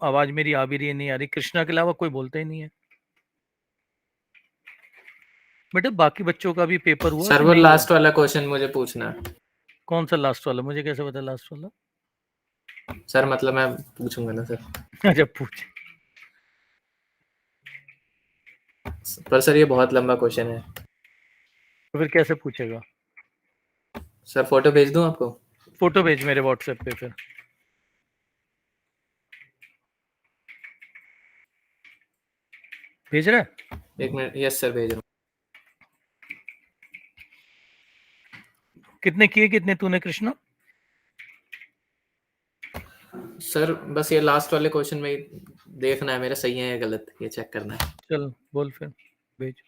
आवाज मेरी आ भी रही है नहीं आ रही, कृष्णा के अलावा कोई बोलता ही नहीं है। बेटा बाकी बच्चों का भी पेपर हुआ सर कि वो नहीं हुआ? लास्ट वाला क्वेश्चन मुझे पूछना है। कौन सा लास्ट वाला, मुझे कैसे पता लास्ट वाला? सर मतलब मैं पूछूंगा ना सर। अच्छा पूछ। पर सर ये बहुत लंबा क्वेश्चन है। तो फिर कैसे पूछेगा? सर फोटो भेज दूं आपको? फोटो भेज मेरे व्हाट्सएप पे फिर। भेज रहा है? एक मिनट, यस सर भेज रहा कितने किए, कितने तूने कृष्णा? हूँ। सर बस ये लास्ट वाले क्वेश्चन में ही देखना है मेरा सही है या गलत, ये चेक करना है। चल बोल फिर, भेज।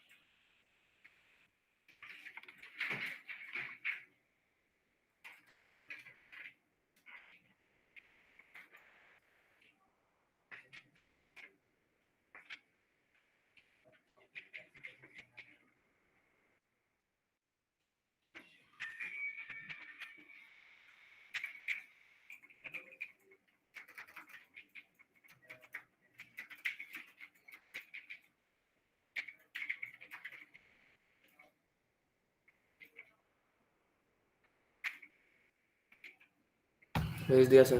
भेज दिया सर।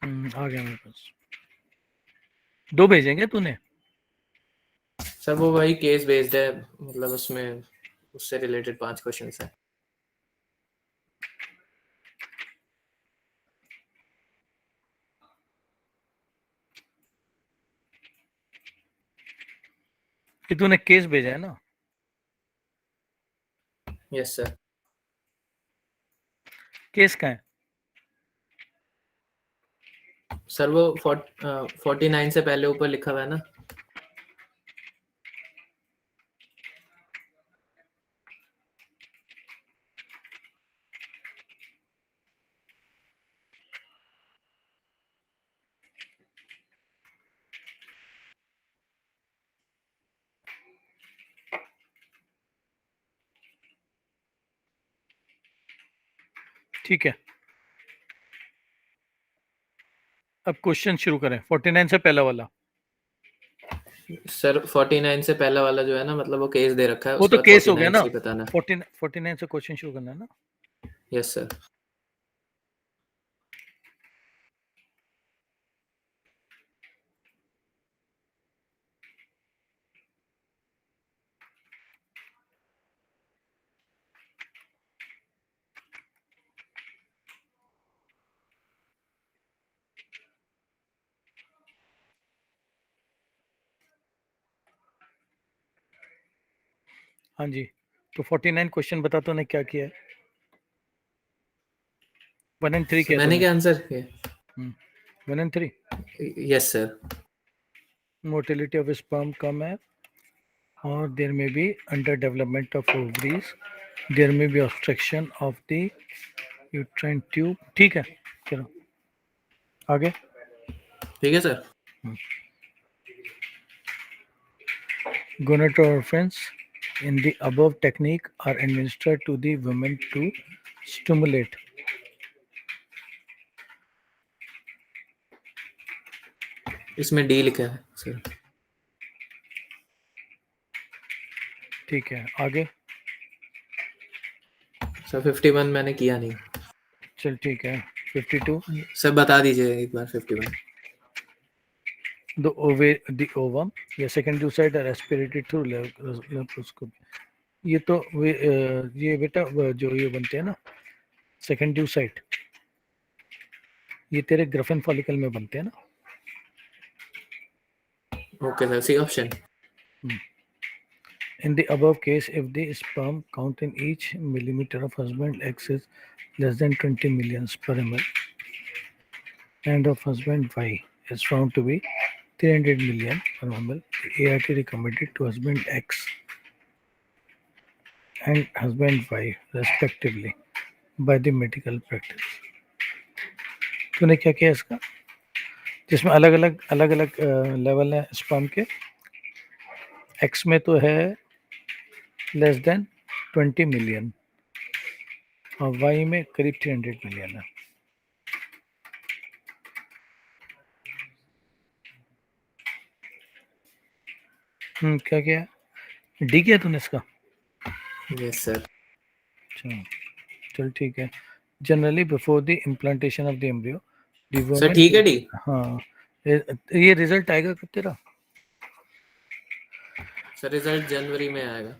आ गया मेरे पास। दो भेजेंगे तूने? सर वो वही केस बेस्ड है, मतलब उसमें उससे रिलेटेड 5 क्वेश्चन है। कि तूने केस भेजा है ना? Yes sir. केस का है? सर वो 49 से पहले ऊपर लिखा हुआ है ना। ठीक है, अब क्वेश्चन शुरू करें। 49 से पहला वाला। सर 49 से पहला वाला जो है ना, मतलब वो केस दे रखा है, वो उसके तो बाद केस हो गया 49 ना। ही बताना है। 49 से क्वेश्चन शुरू करना है ना? Yes sir. हाँ जी, तो 49 क्वेश्चन बता तूने क्या किया है। 1 and 3 क्या मैंने तूने? क्या आंसर किया? 1 and 3। Yes sir. Motility of sperm कम है, और there may be under development of ovaries, there may be obstruction of the uterine tube. ठीक है, चलो आगे। ठीक है sir. Gonadotropins in the above technique are administered to the women to stimulate. इसमें डी लिखा है सर। ठीक है, आगे। सर 51 मैंने किया नहीं। चल ठीक है, 52। सर बता दीजिए एक बार 51। The ovum या secondary oocyte are aspirated through laparoscopy. ये तो ये बेटा जो ये बनते हैं ना सेकेंडरी oocyte, ये तेरे ग्राफेन फॉलिकल में बनते हैं ना? Okay sir, C option. In the above case, if the sperm count in each millimeter of husband X is less than 20 millions per ml, and of husband Y is found to be 300 million per ml, the ART recommended to husband X and husband Y respectively by the medical practice. तूने क्या किया इसका, जिसमें अलग अलग level है sperm के? X में तो है लेस देन 20 मिलियन, और वाई में करीब 300 मिलियन है। क्या किया डी किया तूने इसका? Yes sir. अच्छा चल ठीक है। Generally before the implantation of the embryo the sir women, ठीक है डी। हाँ ये रिजल्ट आएगा कब तेरा? सर रिजल्ट जनवरी में आएगा।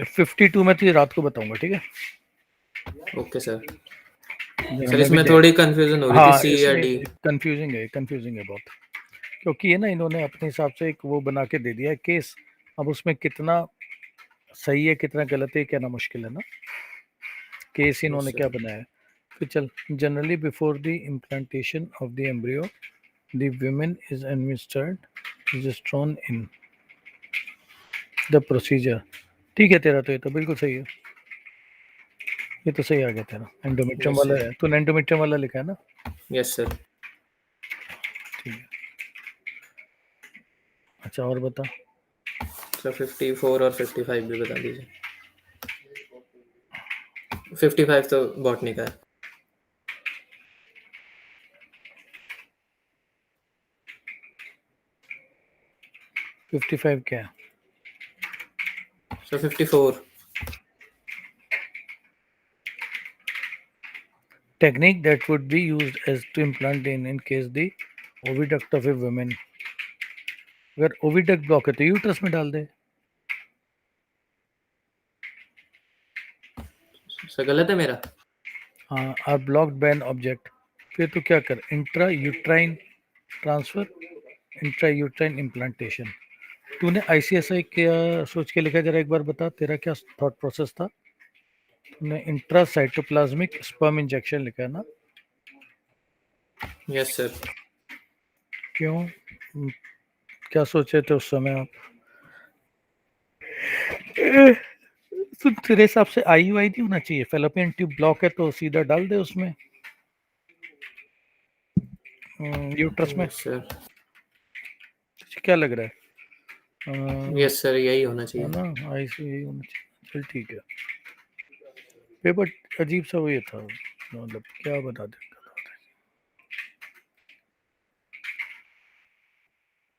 फिफ्टी टू में तुझे रात को बताऊंगा, ठीक है? Okay sir. जरा सर मैं भी इसमें देख, थोड़ी कंफ्यूजन हो रही थी, हाँ सी या इसमें डी। कंफ्यूजिंग है बहुत, क्योंकि ये ना इन्होंने अपने हिसाब से एक वो बना के दे दिया है केस। अब उसमें कितना सही है कितना गलत है कहना मुश्किल है ना, केस इन्होंने सर। क्या बनाया है। फिर चल, generally before the implantation of the embryo the women is administered progesterone in the procedure. ठीक है तेरा, तो ये तो बिल्कुल सही है, ये तो सही आ गया तेरा। एंडोमेट्रियम यस वाला सर। है, तूने एंडोमेट्रियम वाला लिखा है ना? Yes sir. ठीक है। अच्छा और बता। सर 54 और 55 भी बता दीजिए। 55 तो बॉटनी का है। 55 क्या है? Sir 54। Technique that would be used as to implant in case the oviduct of a woman, अगर ओविडक्ट ब्लॉक है तो यूट्रस में डाल दे। सर गलत है मेरा। हाँ, are blocked by an object, फिर तो क्या कर, intra uterine transfer, intra uterine implantation. तूने आईसीएसआई क्या सोच के लिखा, जरा एक बार बता तेरा क्या थॉट प्रोसेस था? तूने इंट्रा साइटोप्लाज्मिक स्पर्म इंजेक्शन लिखा है ना? Yes sir. क्यों, क्या सोचे थे उस समय आप? तो तेरे हिसाब से आईयूआई नहीं होना चाहिए, फेलोपियन ट्यूब ब्लॉक है तो सीधा डाल दे उसमें, यूट्रस में। Yes sir. तुझे क्या लग रहा है? यस सर यही होना है चाहिए। ना, आईसीयू होना चाहिए। चल ठीक है। पेपर अजीब सा वो ये था, मतलब क्या बता दे।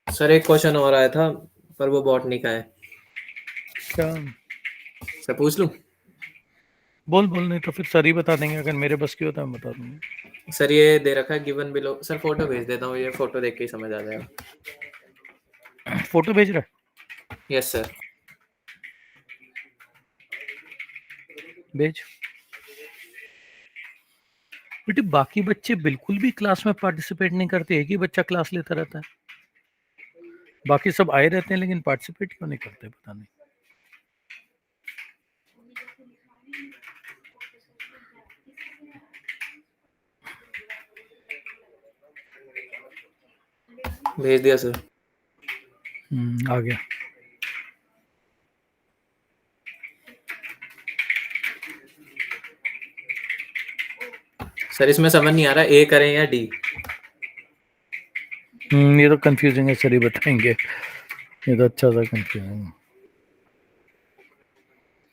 सर एक क्वेश्चन और आया था पर वो बॉटनी का है। क्या? सर पूछ लूं? बोल बोल, नहीं तो फिर सर ही बता देंगे, अगर मेरे बस की होता है मैं बता दूंगा। सर ये दे रखा है गिवन बिलो। सर फोटो भेज देता हूँ, ये फोटो देख के ही समझ आ जाएगा। फोटो भेज रहा है? Yes sir. भेज। बेटे बाकी बच्चे बिल्कुल भी क्लास में पार्टिसिपेट नहीं करते, एक ही बच्चा क्लास लेता रहता है, बाकी सब आए रहते हैं लेकिन पार्टिसिपेट क्यों नहीं करते पता नहीं। भेज दिया सर। आ गया। सर इसमें समझ नहीं आ रहा ए करें या डी। ये तो कंफ्यूजिंग है, सर ही बताएंगे। ये तो अच्छा सा कंफ्यूजिंग,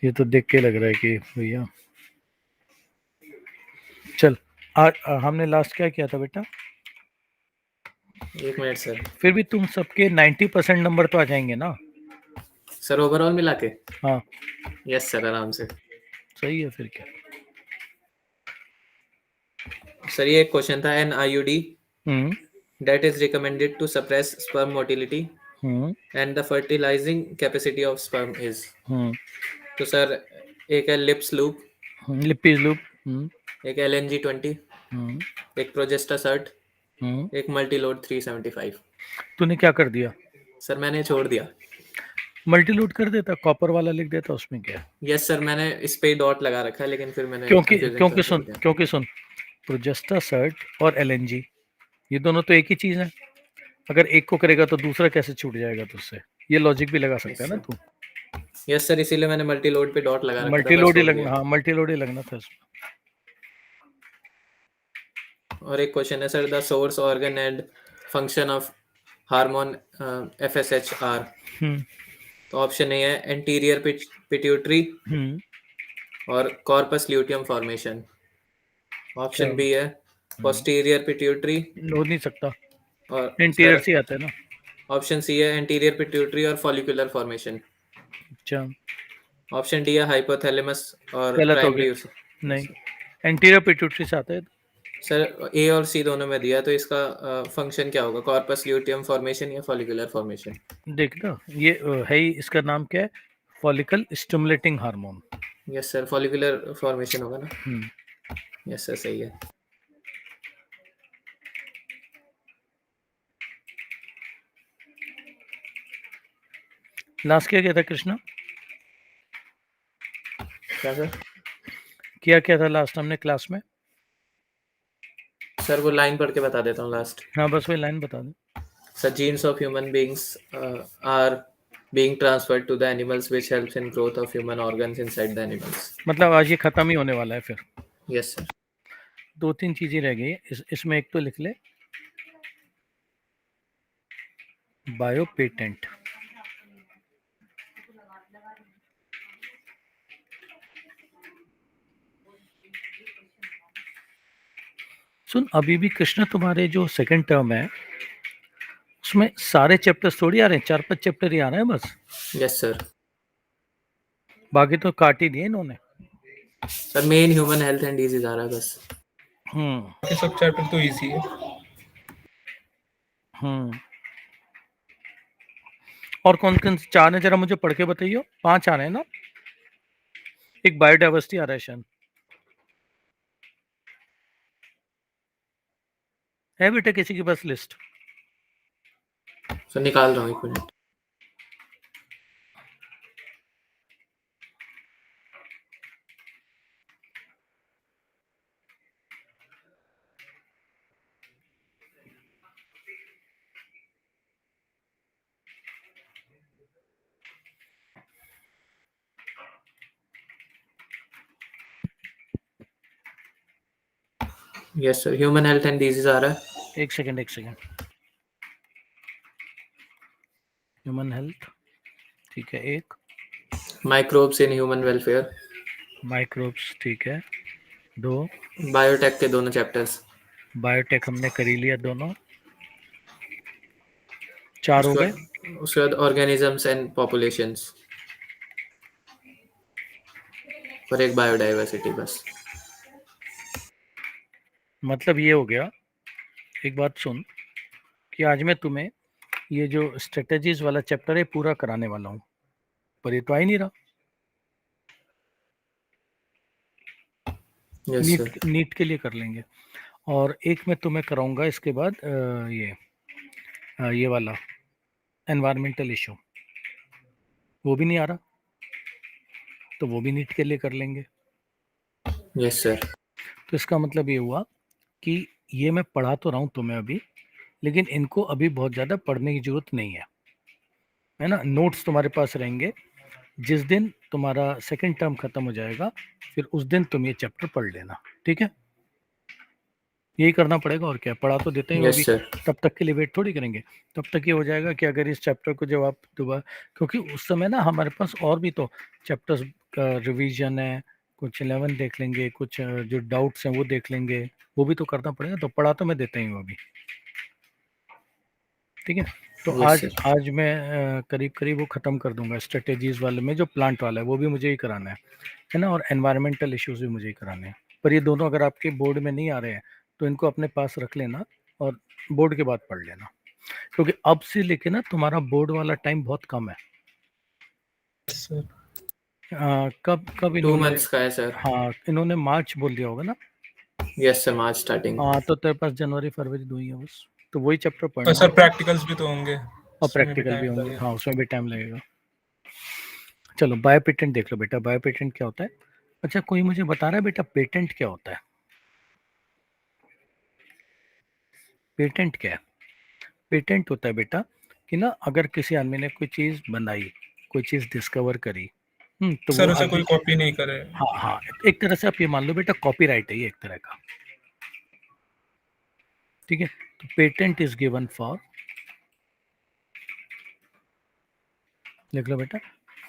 ये तो देख के लग रहा है कि भैया। चल हमने लास्ट क्या किया था बेटा? एक मिनट सर। फिर भी तुम सबके 90% नंबर तो आ जाएंगे ना? सर ओवरऑल मिला के? हाँ यस सर आराम से। सही है फिर क्या। सर ये एक क्वेश्चन था, an IUD hmm that is recommended to suppress sperm motility hmm and the fertilizing capacity of sperm is। Hmm तो सर एक है लिप्स लूप, लिपीज लूप, एक LNG-20, एक प्रोजेस्टासर्ट, एक मल्टीलोड 375। तूने क्या कर दिया? सर मैंने छोड़ दिया। मल्टीलोड कर देता, कॉपर वाला लिख देता, उसमें क्या है? यस सर मैंने इस पे डॉट लगा रखा है लेकिन फिर मैंने क्योंकि कंफ्यूजन क्योंकि कर छोड़ सुन दिया। क्योंकि सुन प्रोजेस्टा सर्ट और एलएनजी ये दोनों तो एक ही चीज है, अगर एक को करेगा तो दूसरा कैसे छूट जाएगा तुझसे? ये लॉजिक भी लगा सकता है ना तू। यस सर इसीलिए मैंने मल्टीलोड पे डॉट लगा रखा था, बस मल्टीलोड ही छोड़ लगना, दिया। हाँ मल्टीलोड ही लगना था इसमें। और एक क्वेश्चन है sir, the source organ and function of hormone FSH are. तो ऑप्शन ए है एंटीरियर पिट्यूटरी हम्म और corpus luteum formation. Option B है पोस्टीरियर पिट्यूटरी, हो नहीं सकता, और इंटीरियर सर से आता है ना। ऑप्शन सी है एंटीरियर पिट्यूटरी और फॉलिकुलर फॉर्मेशन। अच्छा, ऑप्शन डी है हाइपोथैलेमस और गलत हो गया, प्राइमरी। नहीं, एंटीरियर पिट्यूटरी से आता है। सर ए और सी दोनों में दिया, तो इसका फंक्शन क्या होगा, कॉर्पस ल्यूटियम फॉर्मेशन या फॉलिकुलर फॉर्मेशन? देख ना, ये है ही, इसका नाम क्या है, follicle stimulating hormone. Yes sir, follicular formation होगा ना। हम्म, यस सर, सही है। लास्ट क्या किया था कृष्णा, क्या सर? क्या क्या था लास्ट हमने क्लास में? सर वो लाइन पढ़ के बता देता हूँ लास्ट। हाँ बस वही लाइन बता दे। Sir genes of human beings are being transferred to the animals, which helps in growth of human organs inside the animals. मतलब आज ये खत्म ही होने वाला है फिर। Yes sir. 2-3 चीजें रह गई है, इसमें एक तो लिख ले, बायो पेटेंट। सुन, अभी भी कृष्णा तुम्हारे जो सेकंड टर्म है उसमें सारे चैप्टर्स थोड़ी आ रहे हैं, 4-5 चैप्टर ही आ रहे हैं बस। Yes sir. बाकी तो काट ही दिए इन्होंने। Sir main human health and disease आ रहा है बस। बाकी सब चैप्टर तो इजी है। और कौन कौन से 4 है, जरा मुझे पढ़ के बताइए। 5 आ रहे हैं ना, एक बायोडाइवर्सिटी आ रहा है शायद, है बेटा किसी के पास लिस्ट? सर निकाल रहा हूँ, एक minute. Yes sir, human health and disease आ रहा है। एक सेकंड, ह्यूमन हेल्थ, ठीक है। एक microbes in human welfare, microbes, ठीक है। 2 बायोटेक के दोनों चैप्टर्स, बायोटेक हमने कर ही लिया दोनों, 4 हो गए। उसके बाद ऑर्गेनिजम्स एंड पॉपुलेशंस, और एक बायोडाइवर्सिटी बस। मतलब ये हो गया। एक बात सुन, कि आज मैं तुम्हें ये जो स्ट्रेटजीज वाला चैप्टर है पूरा कराने वाला हूँ, पर ये तो आ ही नहीं रहा। Yes sir. नीट के लिए कर लेंगे। और एक मैं तुम्हें कराऊंगा इसके बाद ये वाला एनवायरमेंटल इशू, वो भी नहीं आ रहा, तो वो भी नीट के लिए कर लेंगे। Yes sir. तो इसका मतलब ये हुआ कि ये मैं पढ़ा तो रहा हूँ तुम्हें अभी, लेकिन इनको अभी बहुत ज़्यादा पढ़ने की जरूरत नहीं है ना। नोट्स तुम्हारे पास रहेंगे, जिस दिन तुम्हारा सेकंड टर्म खत्म हो जाएगा फिर उस दिन तुम ये चैप्टर पढ़ लेना, ठीक है। यही करना पड़ेगा, और क्या, पढ़ा तो देते हैं वो भी, यस सर। तब तक के लिए वेट थोड़ी करेंगे। तब तक ये हो जाएगा कि अगर इस चैप्टर को जब आप दोबारा, क्योंकि उस समय ना हमारे पास और भी तो चैप्टर्स का रिवीजन है, कुछ 11 देख लेंगे, कुछ जो डाउट्स हैं वो देख लेंगे, वो भी तो करना पड़ेगा। तो पढ़ा तो मैं देता ही हूँ अभी, ठीक है। तो यस आज सर। आज मैं करीब करीब वो ख़त्म कर दूंगा, स्ट्रेटेजीज वाले में जो प्लांट वाला है वो भी मुझे ही कराना है ना, और एनवायरमेंटल इश्यूज भी मुझे ही कराने हैं। पर ये दोनों अगर आपके बोर्ड में नहीं आ रहे हैं तो इनको अपने पास रख लेना और बोर्ड के बाद पढ़ लेना, क्योंकि अब से लेके ना तुम्हारा बोर्ड वाला टाइम बहुत कम है। सर कब कब 2 इन्होंने, मंथ्स का है सर। हाँ इन्होंने मार्च बोल दिया होगा ना। यस सर, मार्च स्टार्टिंग। हाँ तो तेरे पास जनवरी फरवरी 2 ही है बस, तो वही चैप्टर और पढ़ना सर है। प्रैक्टिकल्स भी तो होंगे, और उसमें भी प्रैक्टिकल भी टाइम होंगे, लगेगा। हाँ उसमें भी टाइम लगेगा। चलो बायो पेटेंट देख लो बेटा, बायो पेटेंट क्या होता है। अच्छा कोई मुझे बता रहा है बेटा पेटेंट क्या होता है? पेटेंट क्या है? पेटेंट होता है बेटा कि ना, अगर किसी आदमी ने कोई चीज़ बनाई, कोई चीज़ डिस्कवर करी, तो वो सर उसे आगे, कोई कॉपी नहीं करे। हाँ हाँ, एक तरह से आप ये मान लो बेटा कॉपीराइट है ये एक तरह का, ठीक है। तो पेटेंट इज गिवन फॉर, लिख लो बेटा,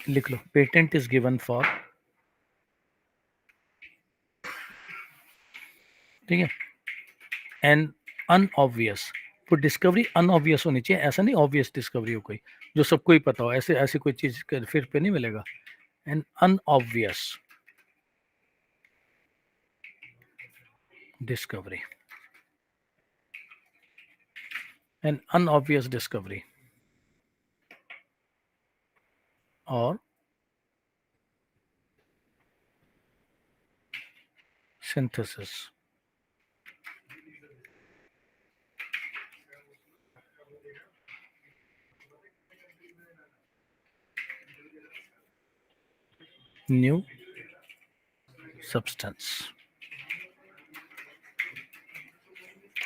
लिख लो, पेटेंट इज गिवन फॉर ठीक है। एंड अनऑब्वियस, वो डिस्कवरी अनऑब्वियस होनी चाहिए, ऐसा नहीं ऑब्वियस डिस्कवरी हो कोई जो सबको ही पता हो, ऐसे ऐसी कोई चीज फिर पे नहीं मिलेगा। And unobvious discovery, an unobvious discovery or synthesis. New substance,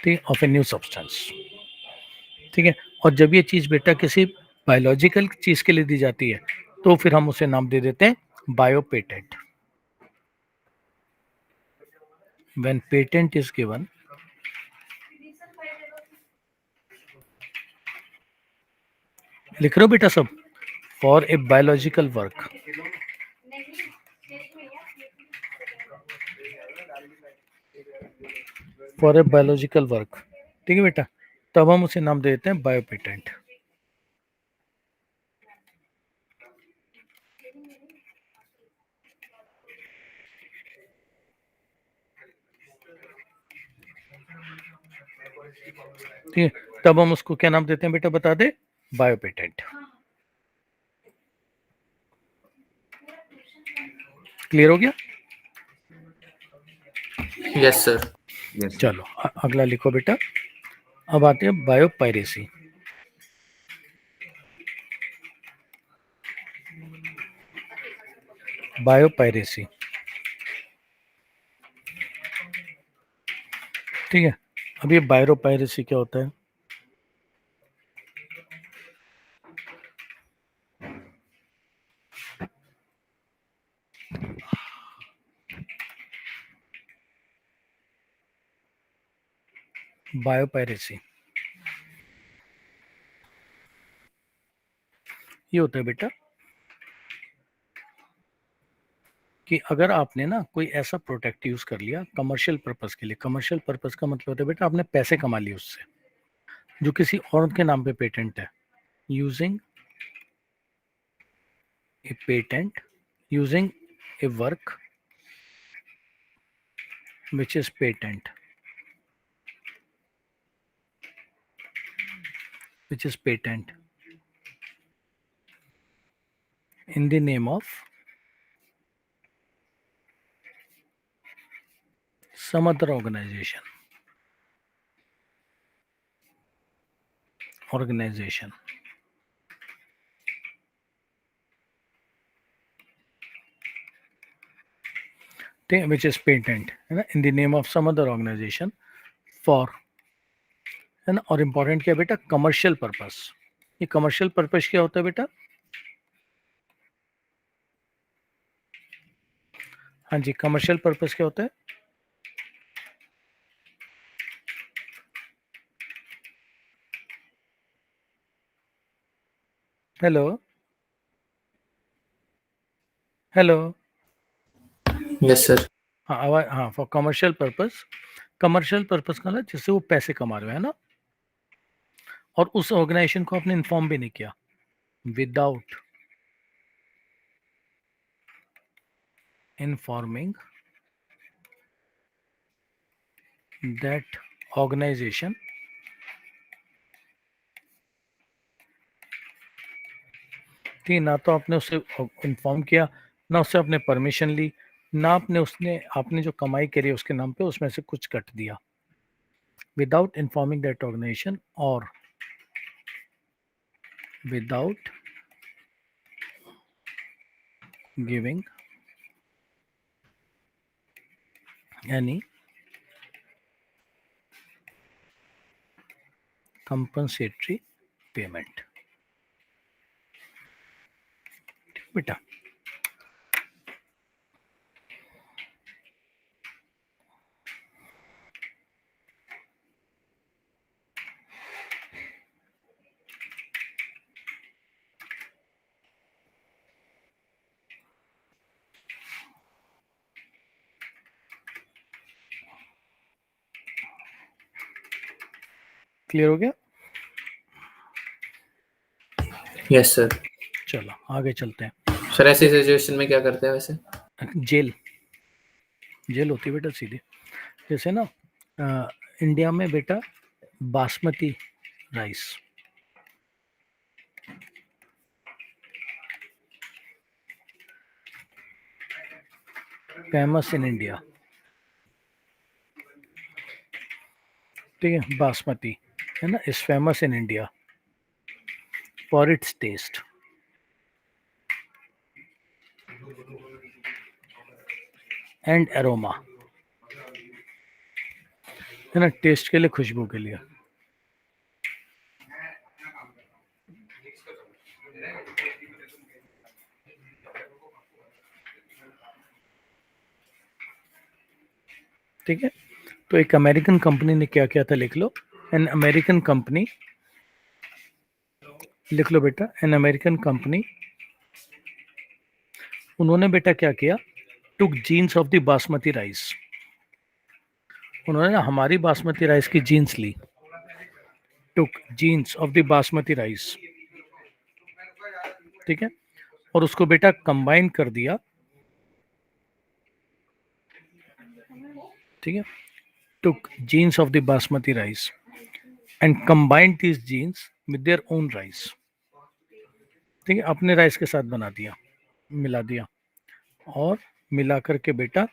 ठीक, of a new substance, ठीक है। और जब ये चीज बेटा किसी बायोलॉजिकल चीज के लिए दी जाती है तो फिर हम उसे नाम दे देते हैं bio patent. When patent is given लिख रहे हो बेटा सब, for a biological work, for a biological work, ठीक है बेटा, तब हम उसे नाम दे देते हैं बायो पेटेंट। ठीक है, तब हम उसको क्या नाम देते हैं बेटा, बता दे, बायो पेटेंट। क्लियर हो गया? Yes sir. यस चलो अगला लिखो बेटा। अब आते हैं बायो पायरेसी। बायो पायरेसी, ठीक है। अब ये बायो पायरेसी क्या होता है? बायो पायरेसी ये होता है बेटा कि अगर आपने ना कोई ऐसा प्रोडक्ट यूज कर लिया कमर्शियल पर्पस के लिए, कमर्शियल पर्पस का मतलब होता है बेटा आपने पैसे कमा लिए उससे, जो किसी और के नाम पे पेटेंट है, using A patent, using A work which is patent, which is patent in the name of some other organization, which is patent है ना, in the name of some other organization for, है ना। और important क्या है बेटा, commercial purpose. ये commercial purpose क्या होता है बेटा? हाँ जी, कमर्शियल पर्पस क्या होता है? Hello hello, yes sir. हाँ आवाज, हाँ, for commercial purpose. Commercial purpose का ना जिससे वो पैसे कमा रहे हो, है ना, और उस ऑर्गेनाइजेशन को आपने इन्फॉर्म भी नहीं किया, विदाउट इन्फॉर्मिंग that organization थी, ना तो आपने उसे इन्फॉर्म किया, ना उससे आपने परमिशन ली, ना आपने उसने आपने जो कमाई करी उसके नाम पे उसमें से कुछ कट दिया। विदाउट इन्फॉर्मिंग दैट ऑर्गेनाइजेशन और without giving any compensatory payment. बेटा क्लियर हो गया? Yes sir. चलो आगे चलते हैं। सर ऐसी सिचुएशन में क्या करते हैं वैसे? जेल होती है बेटा सीधी। जैसे ना इंडिया में बेटा basmati rice famous in India, ठीक है, बासमती है ना, is famous in India for its taste and aroma, है ना, टेस्ट के लिए, खुशबू के लिए। ठीक है, तो एक अमेरिकन कंपनी ने क्या किया था, लिख लो, एन अमेरिकन कंपनी, लिख लो बेटा, एन अमेरिकन कंपनी, उन्होंने बेटा क्या किया, took genes of the basmati rice, उन्होंने ना हमारी बासमती राइस की जीन्स ली, took genes of the basmati rice, ठीक है, और उसको बेटा कंबाइन कर दिया, ठीक है, took genes of the basmati rice and combined these genes with their own rice, ठीक है, अपने राइस के साथ बना दिया, मिला दिया, और मिला करके बेटा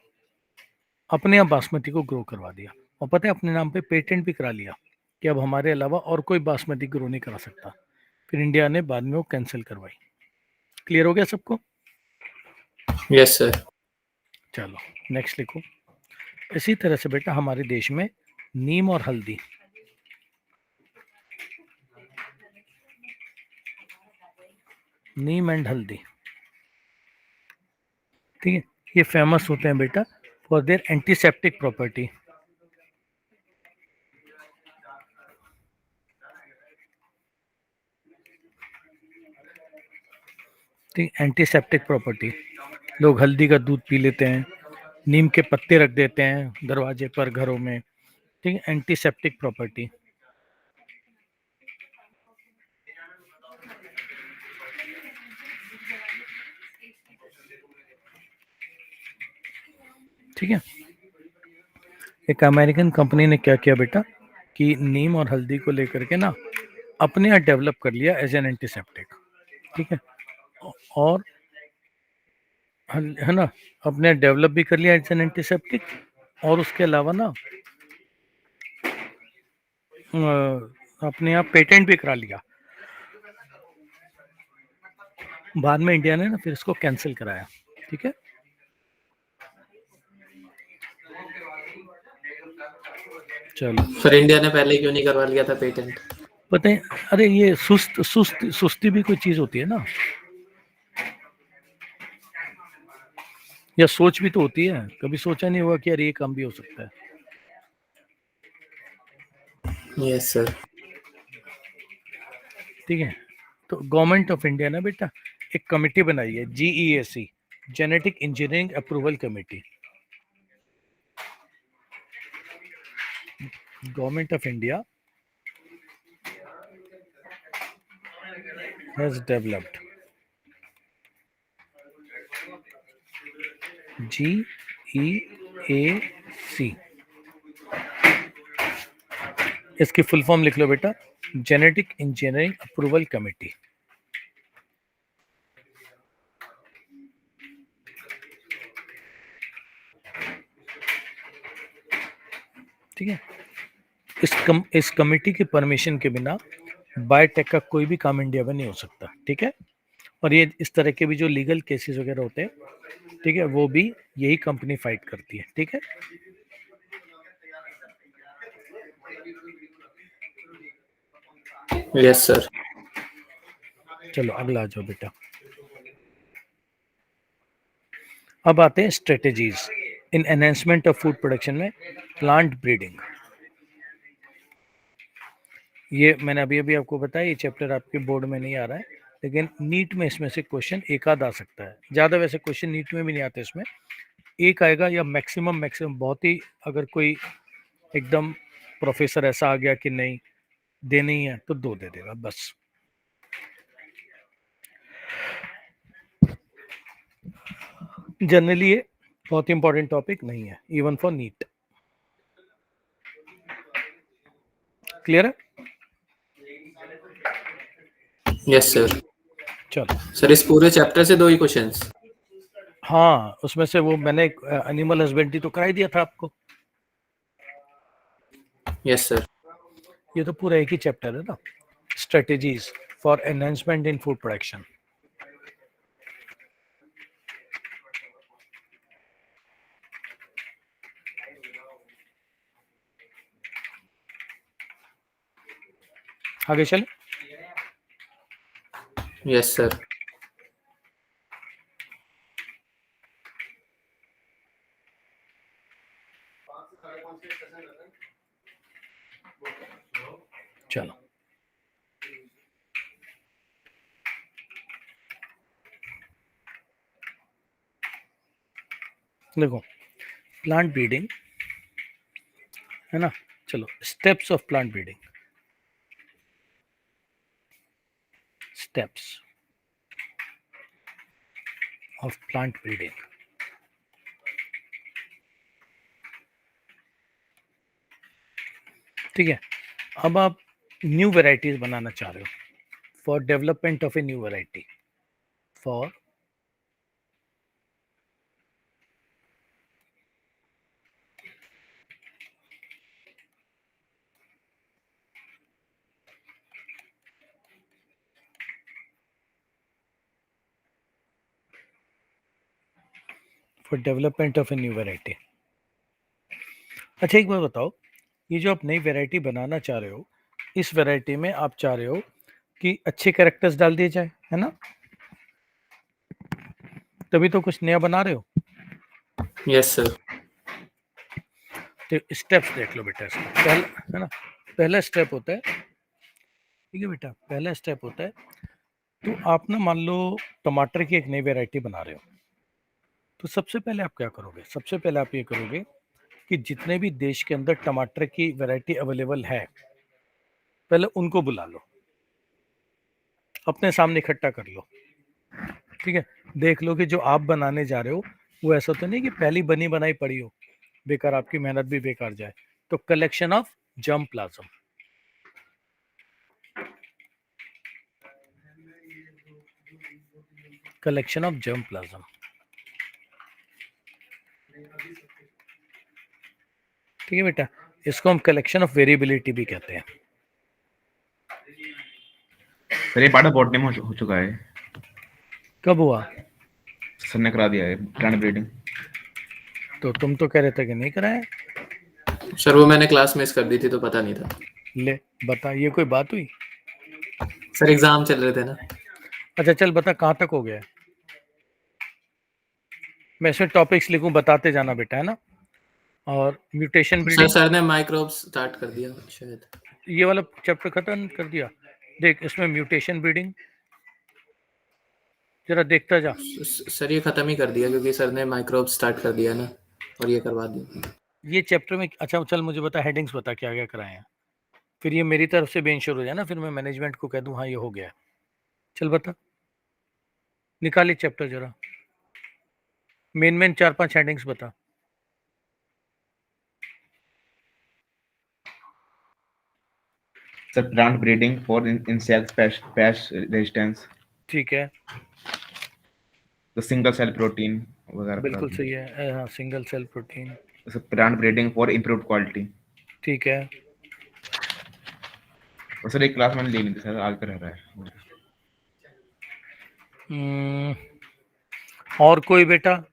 अपने यहाँ बासमती को ग्रो करवा दिया, और पता है अपने नाम पे पेटेंट भी करा लिया कि अब हमारे अलावा और कोई बासमती ग्रो नहीं करा सकता। फिर इंडिया ने बाद में वो कैंसिल करवाई। क्लियर हो गया सबको? Yes sir. चलो नेक्स्ट लिखो। इसी तरह से बेटा हमारे देश में नीम और हल्दी, नीम एंड हल्दी, ठीक है, ये फेमस होते हैं बेटा फॉर देयर एंटीसेप्टिक प्रॉपर्टी, ठीक, एंटीसेप्टिक प्रॉपर्टी। लोग हल्दी का दूध पी लेते हैं, नीम के पत्ते रख देते हैं दरवाजे पर, घरों में, ठीक है, एंटीसेप्टिक प्रॉपर्टी। ठीक है, एक अमेरिकन कंपनी ने क्या किया बेटा कि नीम और हल्दी को लेकर के ना अपने यहाँ डेवलप कर लिया एज एन एंटीसेप्टिक, ठीक है, और है ना, अपने डेवलप भी कर लिया एज एन एंटीसेप्टिक, और उसके अलावा ना अपने यहाँ पेटेंट भी करा लिया। बाद में इंडिया ने ना फिर इसको कैंसिल कराया, ठीक है। चलो फिर इंडिया ने पहले क्यों नहीं करवा लिया था पेटेंट? पता है, अरे ये सुस्ती भी कोई चीज होती है ना, या सोच भी तो होती है, कभी सोचा नहीं हुआ कि यार ये काम भी हो सकता है। Yes sir. ठीक है, तो गवर्नमेंट ऑफ इंडिया ने बेटा एक कमेटी बनाई है, GEAC, genetic engineering approval committee. Government of India has developed GEAC, इसकी फुल फॉर्म लिख लो बेटा, जेनेटिक इंजीनियरिंग अप्रूवल कमेटी। ठीक है, इस कमेटी की परमिशन के बिना बायोटेक का कोई भी काम इंडिया में नहीं हो सकता। ठीक है, और ये इस तरह के भी जो लीगल केसेस वगैरह होते हैं, ठीक है, वो भी यही कंपनी फाइट करती है। ठीक है, यस सर। चलो अगला आ जाओ बेटा। अब आते हैं strategies in enhancement of food production में प्लांट ब्रीडिंग। ये मैंने अभी अभी आपको बताया, ये चैप्टर आपके बोर्ड में नहीं आ रहा है, लेकिन नीट में इसमें से क्वेश्चन एक आध आ सकता है। ज़्यादा वैसे क्वेश्चन नीट में भी नहीं आते, इसमें एक आएगा या मैक्सिमम बहुत ही, अगर कोई एकदम प्रोफेसर ऐसा आ गया कि नहीं देनी है तो 2 दे देगा बस। जनरली ये बहुत इंपॉर्टेंट टॉपिक नहीं है इवन फॉर नीट। क्लियर है? Yes sir. चलो सर इस पूरे चैप्टर से 2 ही क्वेश्चंस? हाँ, उसमें से वो मैंने एनिमल हस्बेंड्री तो करा ही दिया था आपको। Yes sir. ये तो पूरा एक ही चैप्टर है ना, strategies for enhancement in food production. आगे चले। Yes sir. चलो देखो, प्लांट ब्रीडिंग है ना। चलो steps of plant breeding. Steps of plant breeding. ठीक है, अब आप न्यू वेराइटीज बनाना चाह रहे हो for development of a new variety, for development of a new variety. अच्छा एक बात बताओ, ये जो आप नई वैरायटी बनाना चाह रहे हो, इस वैरायटी में आप चाह रहे हो कि अच्छे कैरेक्टर्स डाल दिए जाए, है ना? तभी तो कुछ नया बना रहे हो। Yes sir. तो स्टेप्स देख लो बेटा, इसका पहला है ना, पहला स्टेप होता है, ठीक है बेटा, पहला स्टेप होता है, तो आप ना मान लो टमाटर की एक नई वैरायटी बना रहे हो, तो सबसे पहले आप क्या करोगे? सबसे पहले आप ये करोगे कि जितने भी देश के अंदर टमाटर की वैरायटी अवेलेबल है, पहले उनको बुला लो, अपने सामने इकट्ठा कर लो। ठीक है, देख लो कि जो आप बनाने जा रहे हो वो ऐसा तो नहीं कि पहली बनी बनाई पड़ी हो, बेकार आपकी मेहनत भी बेकार जाए। तो collection of germ plasm, collection of germ plasm, ठीक है बेटा, इसको हम कलेक्शन ऑफ वेरिएबिलिटी भी कहते हैं। सर ये पार्ट बहुत टाइम हो चुका है। कब हुआ? सर ने करा दिया है प्लांट ब्रीडिंग। तो तुम तो कह रहे थे कि नहीं कराया। सर वो मैंने क्लास मिस कर दी थी तो पता नहीं था। ले बता, ये कोई बात हुई? सर एग्जाम चल रहे थे ना। अच्छा चल बता, कहाँ तक हो गया है? मैं इसमें टॉपिक्स लिखूं, बताते जाना बेटा, है ना। और म्यूटेशन सर ब्रीडिंग, सर ने माइक्रोब्स स्टार्ट कर दिया शायद। ये वाला चैप्टर खत्म कर दिया। देख इसमें म्यूटेशन ब्रीडिंग, जरा देखता जा। सर ये खत्म ही कर दिया क्योंकि सर ने माइक्रोब्स स्टार्ट कर दिया ना, और ये करवा दिया। ये चैप्टर में अच्छा चल मुझे बता, हेडिंग्स बता क्या क्या कराए हैं, फिर ये मेरी तरफ से भी इंश्योर हो जाए ना, फिर मैं मैनेजमेंट को कह दूं हाँ ये हो गया। चल बता, निकाली चैप्टर जरा, मेन 4-5 हेडिंग्स बता। Sir plant breeding for insect pest resistance, ठीक है, तो सिंगल सेल प्रोटीन वगैरह करा बिल्कुल दिया। सही है, हाँ single cell protein, sir plant breeding for improved quality. ठीक है। और सर एक क्लास मैंने ली नहीं थी सर, आज का रह रहा है। और कोई बेटा?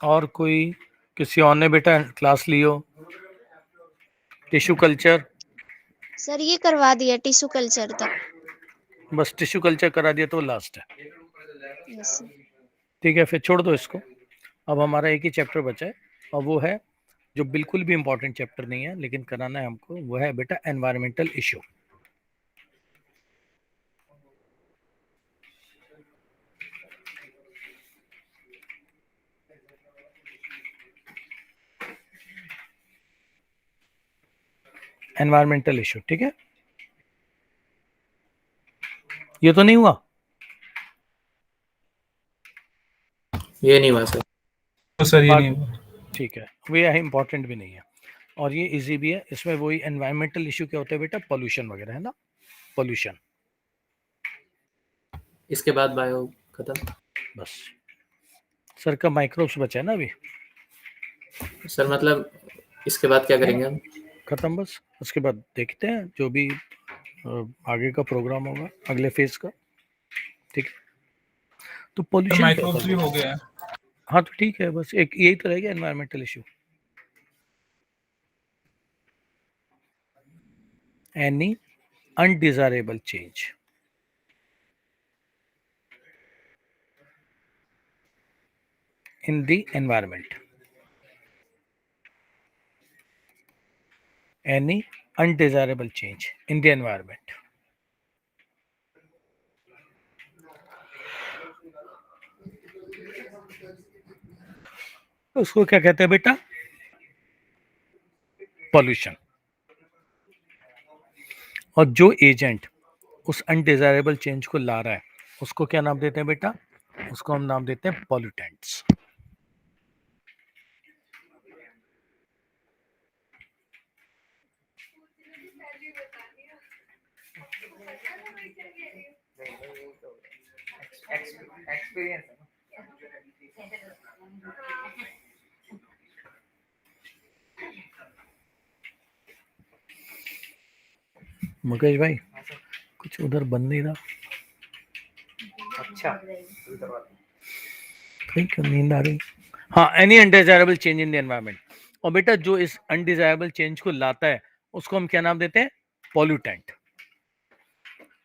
और कोई, किसी और ने बेटा क्लास लियो? टिश्यू कल्चर, सर ये करवा दिया टिश्यू कल्चर तक। बस टिश्यू कल्चर करा दिया तो लास्ट है। Yes sir. ठीक है, फिर छोड़ दो इसको। अब हमारा एक ही चैप्टर बचा है, और वो है जो बिल्कुल भी इंपॉर्टेंट चैप्टर नहीं है लेकिन कराना है हमको, वो है बेटा एनवायरमेंटल इशू। एनवायरमेंटल इशू, ठीक है, ये तो नहीं हुआ, ये नहीं हुआ सर। तो सर ये नहीं हुआ। ठीक है, वो यह इंपॉर्टेंट भी नहीं है और ये इजी भी है। इसमें वही एनवायरमेंटल इशू क्या होता है बेटा, पोल्यूशन वगैरह, है ना, पोल्यूशन। इसके बाद बायो खत्म। बस सर का माइक्रोब्स बचा है ना अभी, सर मतलब इसके बाद क्या करेंगे हम? खत्म बस। उसके बाद देखते हैं जो भी आगे का प्रोग्राम होगा अगले फेज का, ठीक है। तो सर पोल्यूशन माइक्रोब्स भी हो गया है। हाँ तो ठीक है, बस एक यही तो रहेगा environmental issue. Any undesirable change in the environment, any undesirable change in the environment। उसको क्या कहते हैं बेटा, पॉल्यूशन। और जो एजेंट उस अनडिजायरेबल चेंज को ला रहा है उसको क्या नाम देते हैं बेटा, उसको हम नाम देते हैं पॉल्यूटेंट्स। मुकेश भाई कुछ उधर बन नहीं रहा, अच्छा कहीं क्यों नींद आ रही। हाँ, any undesirable change in the environment. और बेटा जो इस अनडिजायरेबल चेंज को लाता है उसको हम क्या नाम देते हैं, पॉल्यूटेंट,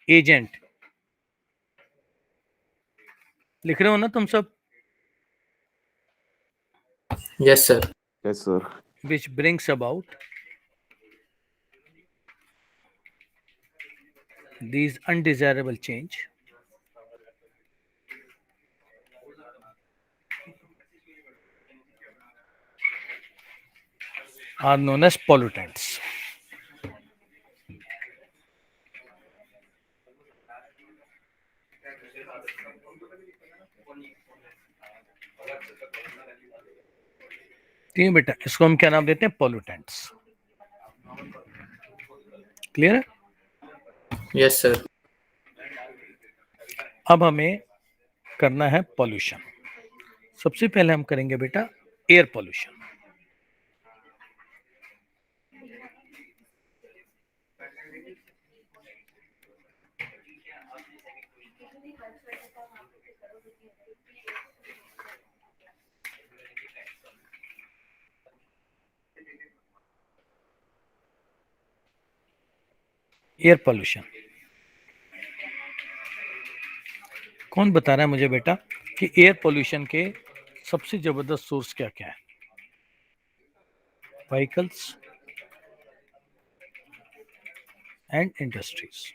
एजेंट। लिख रहे हो ना तुम सब, yes sir. Yes, sir. which brings about these undesirable change are known as pollutants। ठीक है बेटा, इसको हम क्या नाम देते हैं, पॉल्यूटेंट्स। क्लियर है। Yes sir. अब हमें करना है पॉल्यूशन। सबसे पहले हम करेंगे बेटा एयर पॉल्यूशन। एयर पॉल्यूशन, कौन बता रहा है मुझे बेटा कि एयर पॉल्यूशन के सबसे जबरदस्त सोर्स क्या क्या है। Vehicles and industries.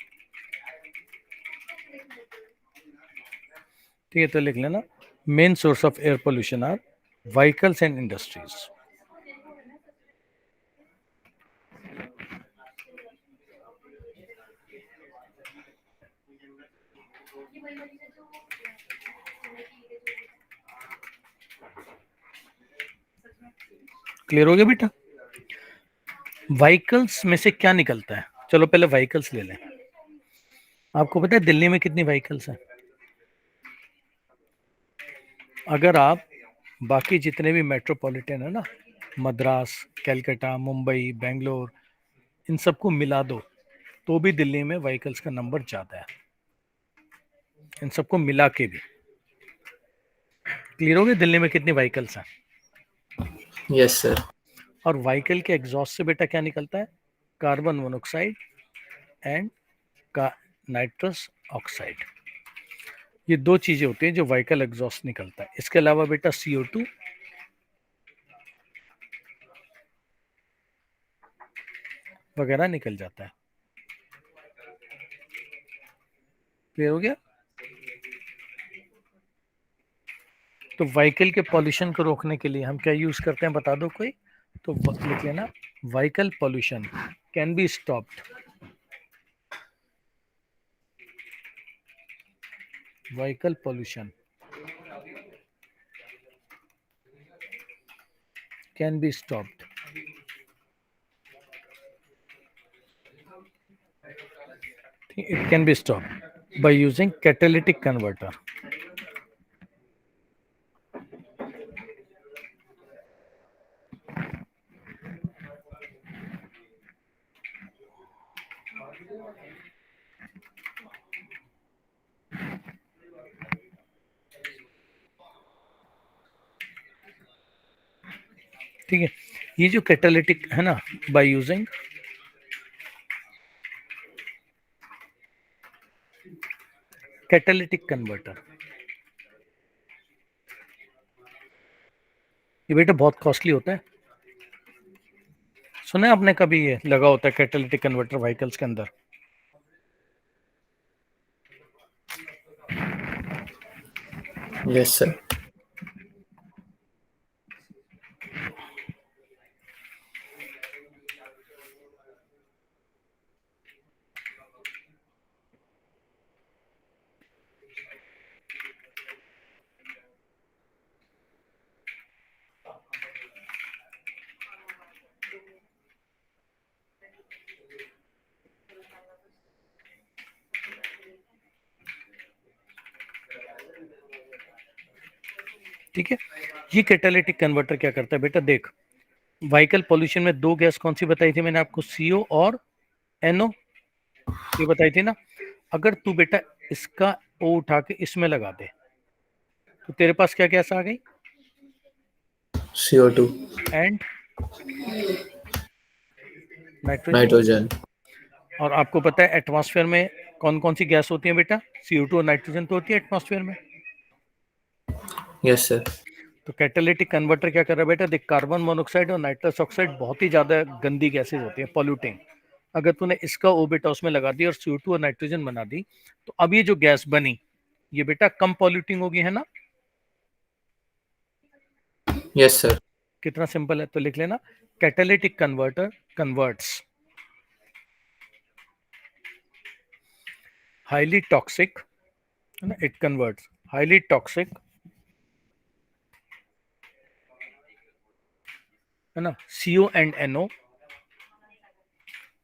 ठीक है, तो लिख लेना, main source of air pollution are vehicles and industries. Clear हो गया बेटा। व्हीकल्स में से क्या निकलता है, चलो पहले व्हीकल्स ले लें। आपको पता है दिल्ली में कितनी व्हीकल्स हैं? अगर आप बाकी जितने भी मेट्रोपॉलिटन है ना, मद्रास, कलकत्ता, मुंबई, बेंगलोर, इन सबको मिला दो तो भी दिल्ली में व्हीकल्स का नंबर ज्यादा है, इन सबको मिला के भी। क्लियर हो गया दिल्ली में कितनी व्हीकल्स हैं। Yes sir. और व्हीकल के एग्जॉस्ट से बेटा क्या निकलता है, कार्बन मोनोऑक्साइड एंड का नाइट्रस ऑक्साइड। ये दो चीजें होती हैं जो व्हीकल एग्जॉस्ट निकलता है। इसके अलावा बेटा CO2 वगैरह निकल जाता है। क्लियर हो गया। तो व्हीकल के पॉल्यूशन को रोकने के लिए हम क्या यूज करते हैं बता दो कोई, तो लिख लेना, vehicle pollution can be stopped. Vehicle pollution can be stopped. It can be stopped by using catalytic converter. ठीक है, ये जो कैटालिटिक है ना, बाय यूजिंग कैटालिटिक कन्वर्टर, ये बेटा बहुत कॉस्टली होता है। सुना है आपने कभी ये लगा होता है कैटालिटिक कन्वर्टर व्हीकल्स के अंदर? Yes sir. ठीक है, ये कैटालिटिक कन्वर्टर क्या करता है बेटा, देख, व्हीकल पोल्यूशन में दो गैस कौन सी बताई थी मैंने आपको, CO और NO, ये बताई थी ना। अगर तू बेटा इसका O उठा के इसमें लगा दे तो तेरे पास क्या गैस आ गई, CO2 एंड नाइट्रोजन। और आपको पता है एटमॉस्फेयर में कौन कौन सी गैस होती है बेटा, CO2 और नाइट्रोजन तो होती है एटमॉस्फेयर में। Yes sir. तो कैटालिटिक कन्वर्टर क्या कर रहा है बेटा, देख, कार्बन मोनोऑक्साइड और नाइट्रस ऑक्साइड बहुत ही ज्यादा गंदी गैसेज होती है, पॉल्यूटिंग। अगर तूने इसका O बेटा उसमें लगा दी और CO2 और नाइट्रोजन बना दी, तो अब ये जो गैस बनी ये बेटा कम पॉल्यूटिंग होगी, है ना। Yes sir. कितना सिंपल है, तो लिख लेना, catalytic converter converts highly toxic, है ना, इट कन्वर्ट्स हाईली टॉक्सिक, है ना, CO and NO,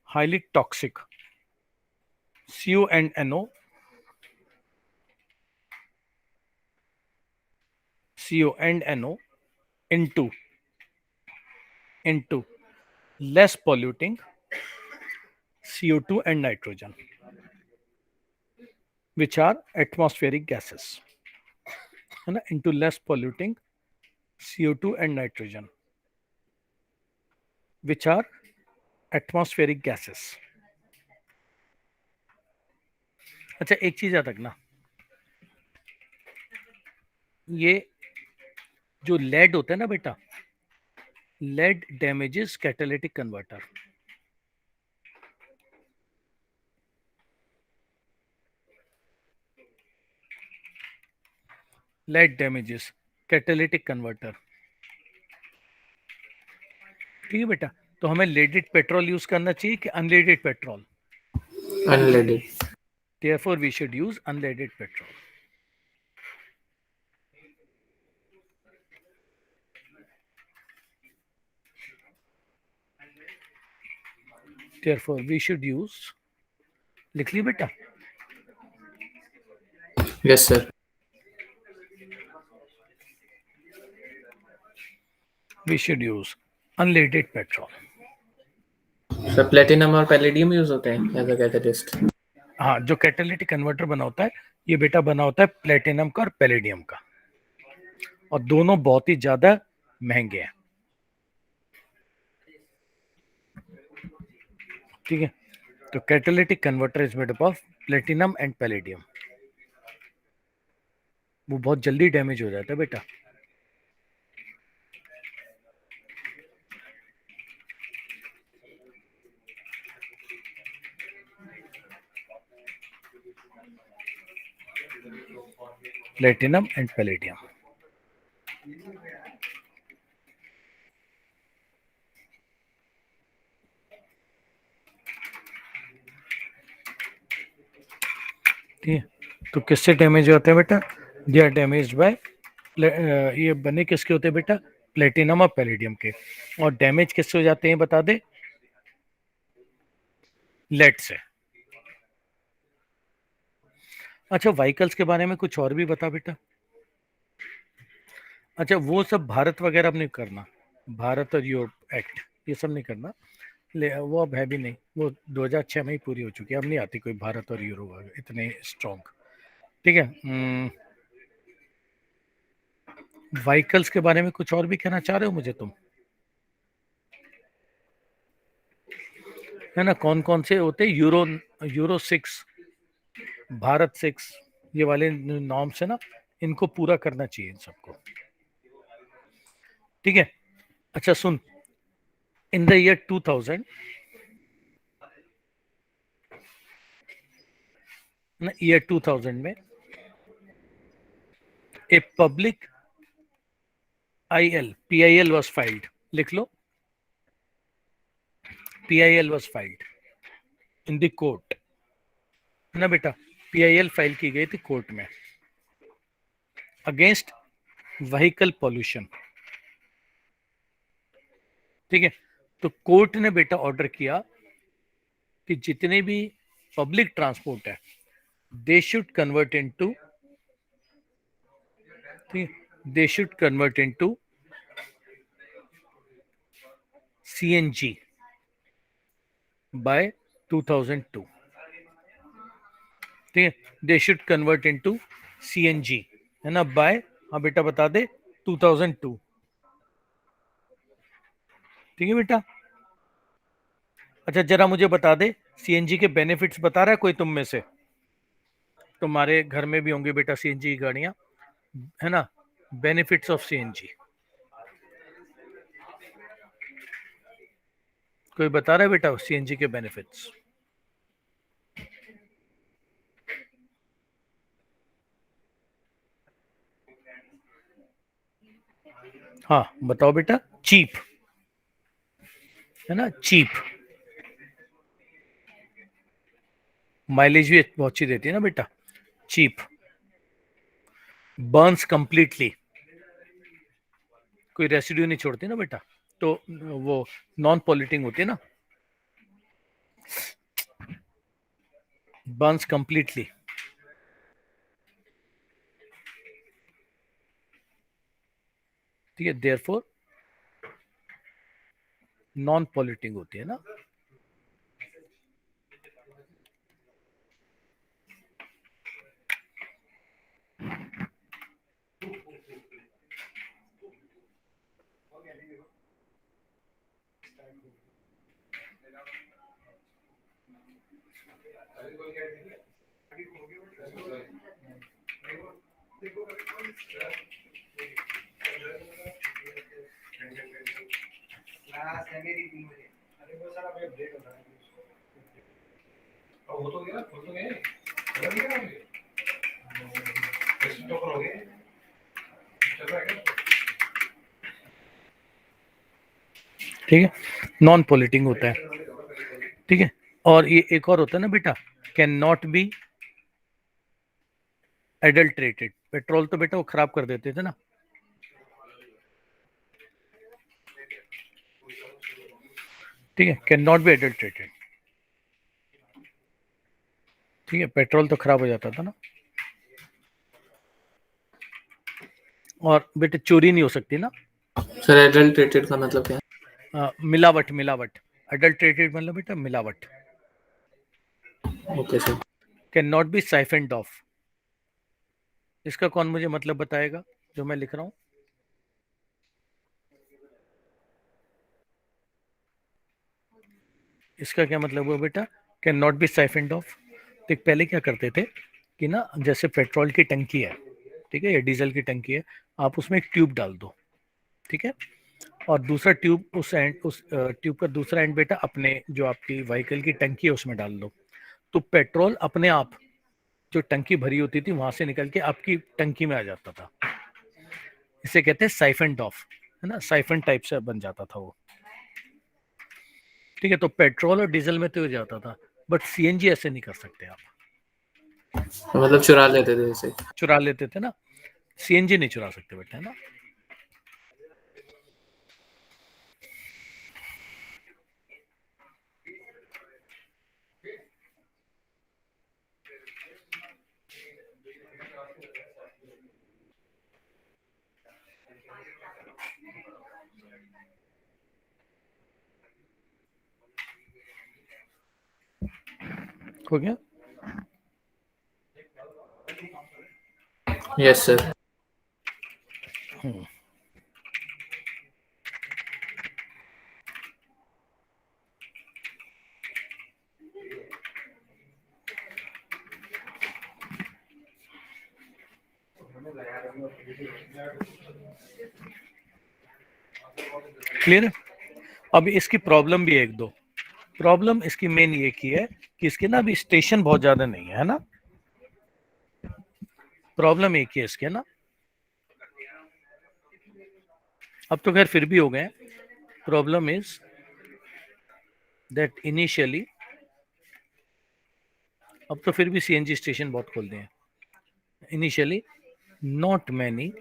highly toxic CO and NO, CO and NO into less polluting CO2 and nitrogen, which are atmospheric gases, है ना, into less polluting CO2 and nitrogen, which are atmospheric gases. अच्छा, एक चीज याद रखना, ये जो lead होता है ना बेटा, lead damages catalytic converter. Lead damages catalytic converter. ठीक है बेटा, तो हमें लेडेड पेट्रोल यूज करना चाहिए कि unleaded petrol? Unleaded. Therefore we should use unleaded petrol. Therefore we should use, लिख ली बेटा? Yes sir. We should use unleaded petrol. Sir platinum और पैलेडियम यूज होते हैं एज अ कैटलिस्ट? हाँ, जो कैटालिटिक कन्वर्टर बना होता है ये बेटा बना होता है प्लेटिनम का और पैलेडियम का, और दोनों बहुत ही ज्यादा महंगे हैं। ठीक है, तो catalytic converter is made up of platinum and palladium. वो बहुत जल्दी डैमेज हो जाता है बेटा। Platinum and palladium. ठीक है, तो किससे डैमेज होते हैं बेटा? दे आर डैमेज बाय, ये बने किसके होते हैं बेटा? प्लेटिनम और पैलेडियम के। और डैमेज किससे हो जाते हैं बता दे? लेड से। अच्छा, व्हीकल्स के बारे में कुछ और भी बता बेटा। अच्छा, वो सब भारत वगैरह अब नहीं करना, भारत और यूरोप एक्ट ये सब नहीं करना, वो अब है भी नहीं, वो 2006 में ही पूरी हो चुकी है, अब नहीं आती कोई भारत और यूरोप इतने स्ट्रॉन्ग। ठीक है, व्हीकल्स के बारे में कुछ और भी कहना चाह रहे हो मुझे तुम? है ना, कौन कौन से होते? यूरो 6, भारत 6, ये वाले नॉर्म्स है ना, इनको पूरा करना चाहिए इन सबको। ठीक है, अच्छा सुन, इन द ईयर 2000 ना, ईयर 2000 में a public PIL was filed, लिख लो, PIL was filed in the court, है ना बेटा? PIL फाइल की गई थी कोर्ट में अगेंस्ट व्हीकल पॉल्यूशन। ठीक है, तो कोर्ट ने बेटा ऑर्डर किया कि जितने भी पब्लिक ट्रांसपोर्ट है they should convert into, they should convert into CNG by 2002। ठीक है, they should convert into CNG, है ना, बाय, हाँ बेटा बता दे, 2002। ठीक है बेटा, अच्छा जरा मुझे बता दे, CNG के बेनिफिट्स बता रहा है कोई तुम में से? तुम्हारे घर में भी होंगे बेटा CNG की गाड़ियां, है ना? बेनिफिट्स ऑफ CNG कोई बता रहा है बेटा CNG के बेनिफिट्स? हाँ बताओ बेटा। चीप, है ना, चीप, माइलेज भी बहुत अच्छी देती है ना बेटा। चीप, बर्न्स कंप्लीटली, कोई रेसिड्यू नहीं छोड़ती ना बेटा, तो वो नॉन पॉल्यूटिंग होती है ना, बर्न्स कंप्लीटली। ठीक है, देयरफॉर नॉन पॉल्यूटिंग होती है ना। ठीक है, नॉन पॉल्यूटिंग होता है। ठीक है, और ये एक और होता है ना बेटा, cannot B adulterated. Petrol तो बेटा वो खराब कर देते थे ना, ठीक है, कैन नॉट बी एडल्ट्रेटेड। ठीक है, पेट्रोल तो खराब हो जाता था ना, और बेटा चोरी नहीं हो सकती ना। सर एडल्ट्रेटेड का मतलब क्या है? मिलावट, मिलावट, एडल्ट्रेटेड मतलब बेटा मिलावट। Okay sir. Cannot be siphoned off, इसका कौन मुझे मतलब बताएगा जो मैं लिख रहा हूं? इसका क्या मतलब हुआ बेटा? Cannot be siphoned off. तो पहले क्या करते थे कि ना, जैसे पेट्रोल की टंकी है, ठीक है, या डीजल की टंकी है, आप उसमें एक ट्यूब डाल दो, ठीक है, और दूसरा ट्यूब उस एंड, उस ट्यूब का दूसरा एंड बेटा अपने जो आपकी व्हीकल की टंकी है उसमें डाल दो, तो पेट्रोल अपने आप जो टंकी भरी होती थी वहां से निकल के आपकी टंकी में आ जाता था। इसे कहते हैं साइफन ऑफ, है ना, साइफन टाइप से बन जाता था वो। ठीक है, तो पेट्रोल और डीजल में तो हो जाता था, बट CNG ऐसे नहीं कर सकते आप। तो मतलब चुरा लेते थे इसे। चुरा लेते थे ना, सीएनजी नहीं चुरा सकते बेटा, है ना। हो गया। Yes sir. क्लियर है। अब इसकी प्रॉब्लम भी है एक दो। प्रॉब्लम इसकी मेन ये की है कि इसके ना अभी स्टेशन बहुत ज्यादा नहीं है ना। प्रॉब्लम एक ही है इसके ना। अब तो खैर फिर भी हो गए। प्रॉब्लम इज दैट इनिशियली, अब तो फिर भी सीएनजी स्टेशन बहुत खोल दिए हैं। Initially not many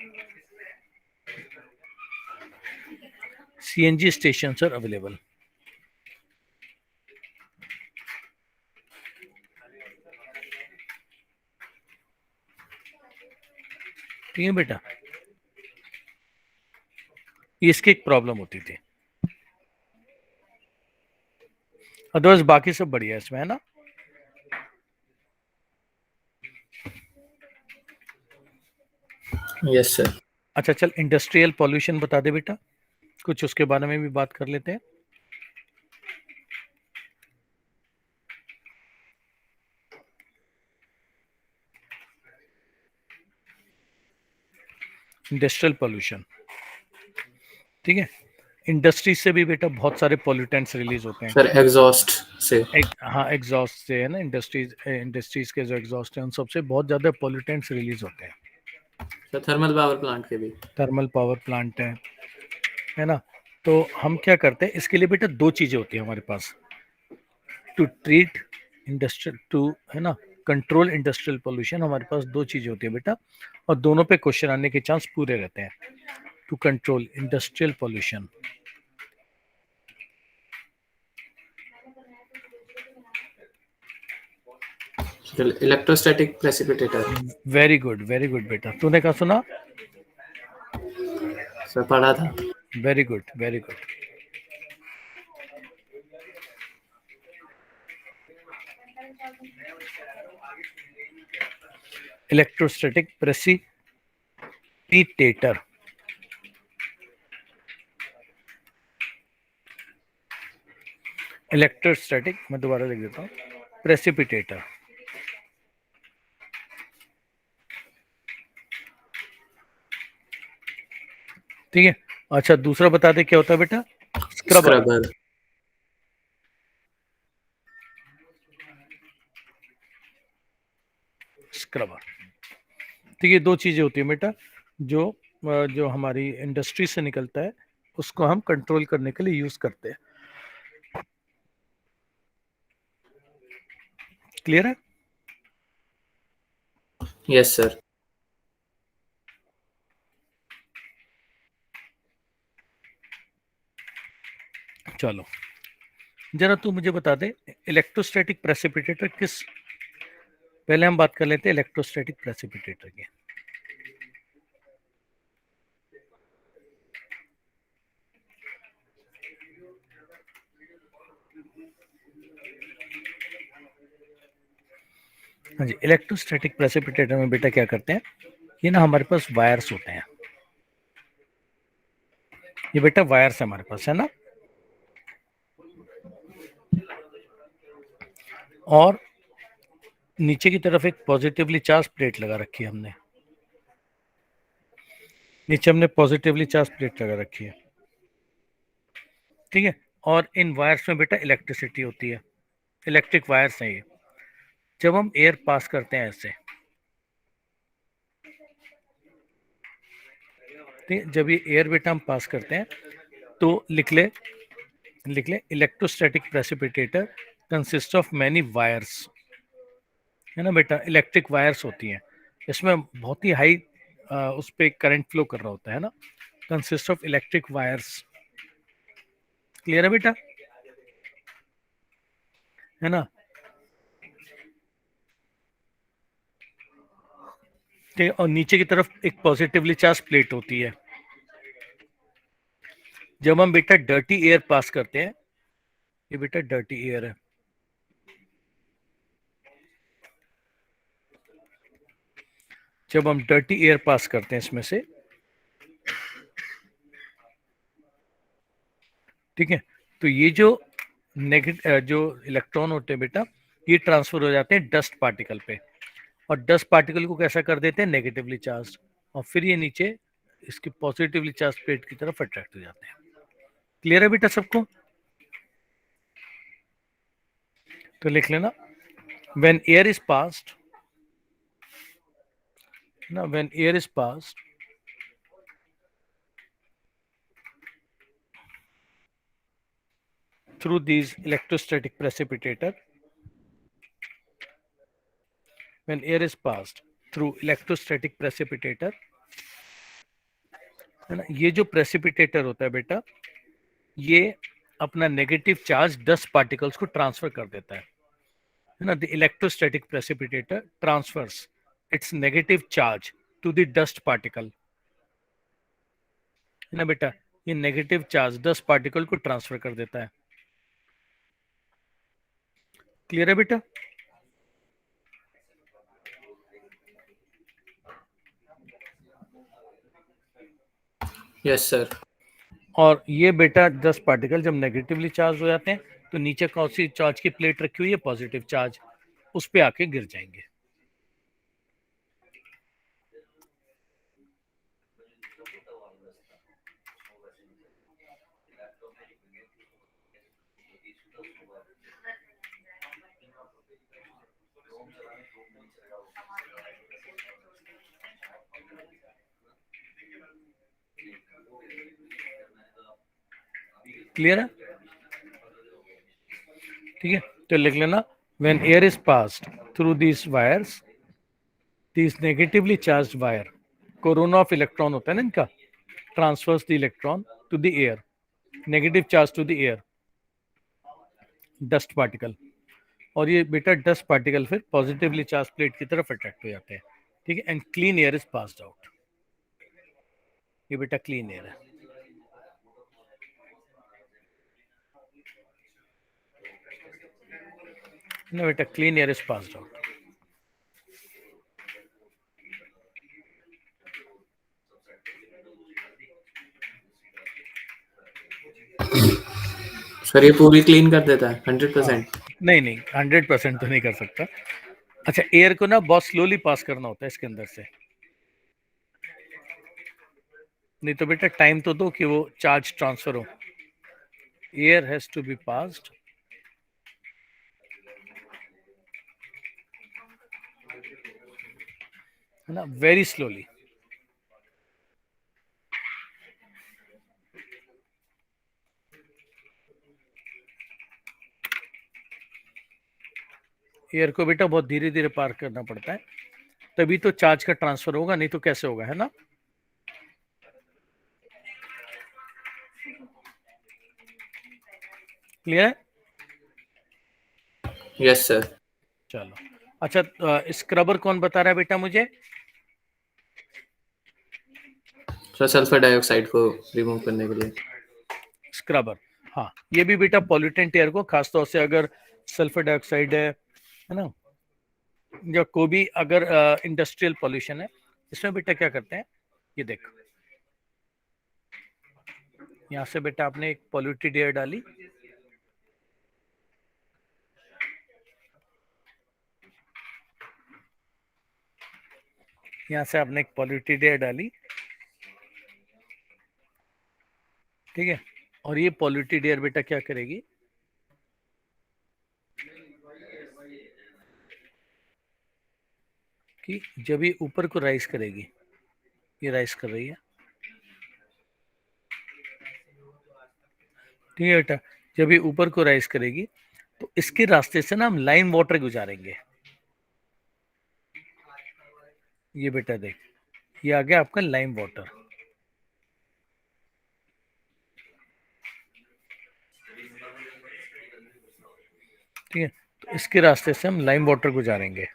CNG stations are available. ठीक है बेटा, इसकी एक प्रॉब्लम होती थी, अदरवाइज बाकी सब बढ़िया है इसमें, है ना। Yes sir. अच्छा चल, इंडस्ट्रियल पॉल्यूशन बता दे बेटा, कुछ उसके बारे में भी बात कर लेते हैं। इंडस्ट्रियल पॉल्यूशन, ठीक है। इंडस्ट्री से भी बेटा बहुत सारे पॉल्यूटेंट्स रिलीज होते हैं सर एग्जॉस्ट से। हाँ एग्जॉस्ट से, है ना। इंडस्ट्रीज के जो एग्जॉस्ट है उन सबसे बहुत ज्यादा पॉल्यूटेंट्स रिलीज होते हैं। सर थर्मल पावर प्लांट के भी। थर्मल पावर प्लांट है ना। तो हम क्या करते हैं इसके लिए बेटा, दो चीजें होती है हमारे पास टू ट्रीट इंडस्ट्रियल, टू, है ना, कंट्रोल इंडस्ट्रियल पोल्यूशन। हमारे पास दो चीजें होती है बेटा, और दोनों पे क्वेश्चन आने के चांस पूरे रहते हैं। To control industrial pollution, electrostatic precipitator. Very good बेटा, तूने कहा सुना। सर पढ़ा था। Very good very good. Electrostatic precipitator, electrostatic, मैं दोबारा लिख देता हूँ, प्रेसिपिटेटर। ठीक है। अच्छा दूसरा बता दे क्या होता है बेटा, स्क्रबर। स्क्रबर, ठीक है। दो चीजें होती है बेटा, जो जो हमारी इंडस्ट्री से निकलता है उसको हम कंट्रोल करने के लिए यूज करते हैं। क्लियर है। Yes sir. चलो जरा तू मुझे बता दे, इलेक्ट्रोस्टैटिक प्रेसिपिटेटर किस, पहले हम बात कर लेते हैं इलेक्ट्रोस्टैटिक प्रेसिपिटेटर की। हाँ जी, इलेक्ट्रोस्टैटिक प्रेसिपिटेटर में बेटा क्या करते हैं, ये ना हमारे पास वायर्स होते हैं। ये बेटा वायर्स है हमारे पास, है ना। और नीचे की तरफ एक पॉजिटिवली चार्ज प्लेट लगा रखी है हमने, नीचे हमने पॉजिटिवली चार्ज प्लेट लगा रखी है, ठीक है। और इन वायर्स में बेटा इलेक्ट्रिसिटी होती है, इलेक्ट्रिक वायर्स हैं ये। जब हम एयर पास करते हैं ऐसे, ठीक है, जब ये एयर बेटा हम पास करते हैं तो लिख ले electrostatic precipitator consist of many wires, है ना बेटा, इलेक्ट्रिक वायर्स होती हैं, इसमें बहुत ही हाई उस पे करंट फ्लो कर रहा होता है ना, consist of electric wires. Clear है बेटा, है ना? ठीक है, और नीचे की तरफ एक पॉजिटिवली चार्ज प्लेट होती है। जब हम बेटा डर्टी एयर पास करते हैं, ये बेटा डर्टी एयर है, जब हम डर्टी एयर पास करते हैं इसमें से, ठीक है, तो ये जो जो इलेक्ट्रॉन होते हैं बेटा, ये ट्रांसफर हो जाते हैं डस्ट पार्टिकल पे, और डस्ट पार्टिकल को कैसा कर देते हैं, नेगेटिवली चार्ज, और फिर ये नीचे इसकी पॉजिटिवली चार्ज प्लेट की तरफ अट्रैक्ट हो जाते हैं। क्लियर है बेटा सबको? तो लिख लेना, व्हेन एयर इज पास्ड, ना, when air is passed through these electrostatic precipitator, when air is passed through electrostatic precipitator, है ना, ये जो प्रेसिपिटेटर होता है बेटा, ये अपना नेगेटिव चार्ज डस्ट पार्टिकल्स को ट्रांसफर कर देता है ना, the electrostatic precipitator transfers its negative charge to the dust particle, है ना बेटा, ये नेगेटिव चार्ज डस्ट पार्टिकल को ट्रांसफर कर देता है। क्लियर है बेटा? Yes sir. और ये बेटा 10 पार्टिकल जब नेगेटिवली चार्ज हो जाते हैं तो नीचे कौन सी चार्ज की प्लेट रखी हुई है, पॉजिटिव चार्ज, उस पे आके गिर जाएंगे। क्लियर है? ठीक है, तो लिख लेना, when air is passed through these wires, these negatively charged wire, corona of electron होता है ना इनका, transfers the electron to the air, negative charge to the air, dust particle, और ये बेटा डस्ट पार्टिकल फिर पॉजिटिवली चार्ज प्लेट की तरफ अट्रैक्ट हो जाते हैं। ठीक है, and clean air is passed out, ये बेटा क्लीन एयर है। No, बेटा clean air is passed out. Sir ये पूरी क्लीन कर देता है 100%? नहीं नहीं, 100% तो नहीं कर सकता। अच्छा, एयर को ना बहुत स्लोली पास करना होता है इसके अंदर से, नहीं तो बेटा टाइम तो दो कि वो चार्ज ट्रांसफर हो। Air has to be passed है ना, वेरी स्लोली। एयर को बेटा बहुत धीरे धीरे पार करना पड़ता है, तभी तो चार्ज का ट्रांसफर होगा, नहीं तो कैसे होगा, है ना? क्लियर? Yes sir. चलो, अच्छा, स्क्रबर कौन बता रहा है बेटा मुझे? सर सल्फर डाइऑक्साइड को रिमूव करने के लिए। स्क्रबर, हाँ, ये भी बेटा पॉल्यूटेंट एयर को, खासतौर से अगर सल्फर डाइऑक्साइड है ना, या कोई भी अगर इंडस्ट्रियल पॉल्यूशन है, इसमें बेटा क्या करते हैं, ये देखो, यहाँ से बेटा आपने एक पॉल्यूटेड एयर डाली, यहाँ से आपने एक पॉल्यूटेड एयर डाली, ठीक है, और ये पॉल्यूटेड एयर बेटा क्या करेगी, कि जब ये ऊपर को राइज करेगी, ये राइज कर रही है, ठीक है बेटा, जब ये ऊपर को राइज करेगी तो इसके रास्ते से ना हम लाइन वाटर गुजारेंगे, ये बेटा देख, ये आ गया आपका लाइम वाटर। ठीक है, तो इसके रास्ते से हम लाइम वाटर गुजारेंगे।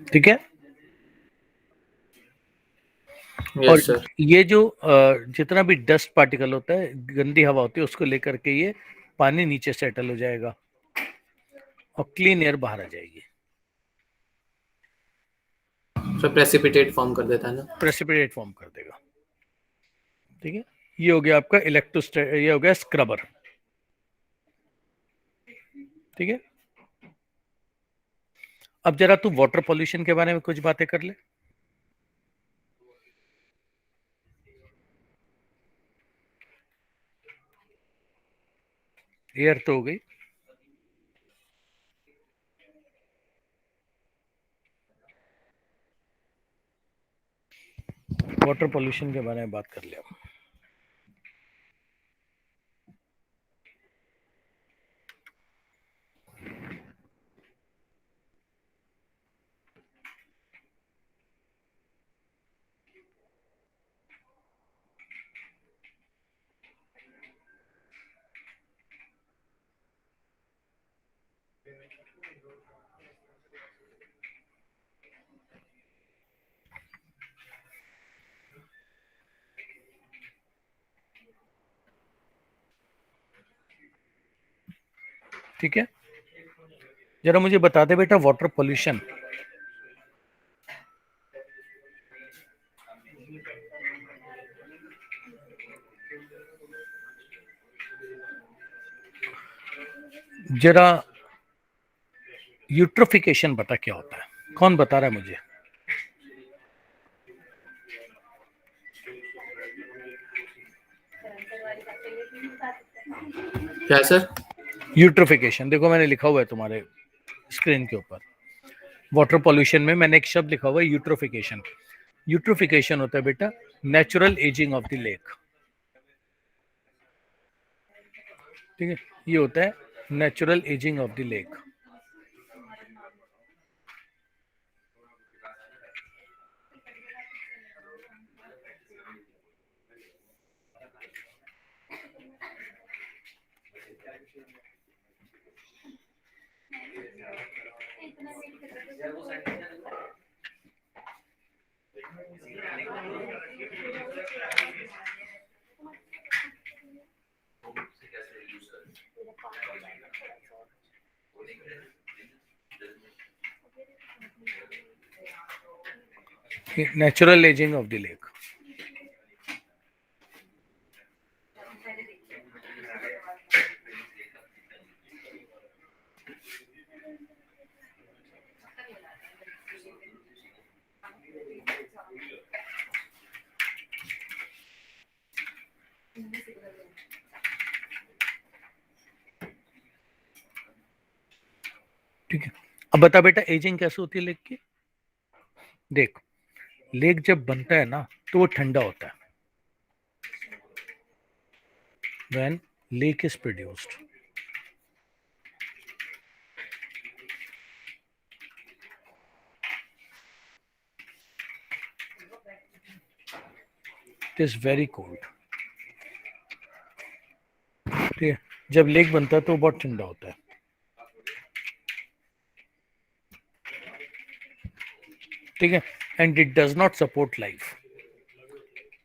ठीक है, और यस सर। ये जो जितना भी डस्ट पार्टिकल होता है, गंदी हवा होती है, उसको लेकर के ये पानी नीचे सेटल हो जाएगा और क्लीन एयर बाहर आ जाएगी। सर प्रेसिपिटेट फॉर्म कर देता है ना? प्रेसिपिटेट फॉर्म कर देगा। ठीक है, ये हो गया आपका ये हो गया स्क्रबर। ठीक है, अब जरा तू वाटर पॉल्यूशन के बारे में कुछ बातें कर ले। एयर तो हो गई, वाटर पॉल्यूशन के बारे में बात कर लिया। ठीक है, जरा मुझे बता दे बेटा, वाटर पॉल्यूशन जरा यूट्रोफिकेशन बता क्या होता है, कौन बता रहा है मुझे? क्या सर? यूट्रोफिकेशन, देखो मैंने लिखा हुआ है तुम्हारे स्क्रीन के ऊपर, वाटर पॉल्यूशन में मैंने एक शब्द लिखा हुआ है यूट्रोफिकेशन। यूट्रोफिकेशन होता है बेटा natural ageing of the lake. ठीक है, ये होता है natural ageing of the lake. Natural ageing of the lake. ठीक है, अब बता बेटा एजिंग कैसे होती है लेक की। देख, लेक जब बनता है ना तो वो ठंडा होता है। When lake is produced, it is very cold. ठीक है, जब लेक बनता है तो वो बहुत ठंडा होता है। ठीक है, and it does not support life.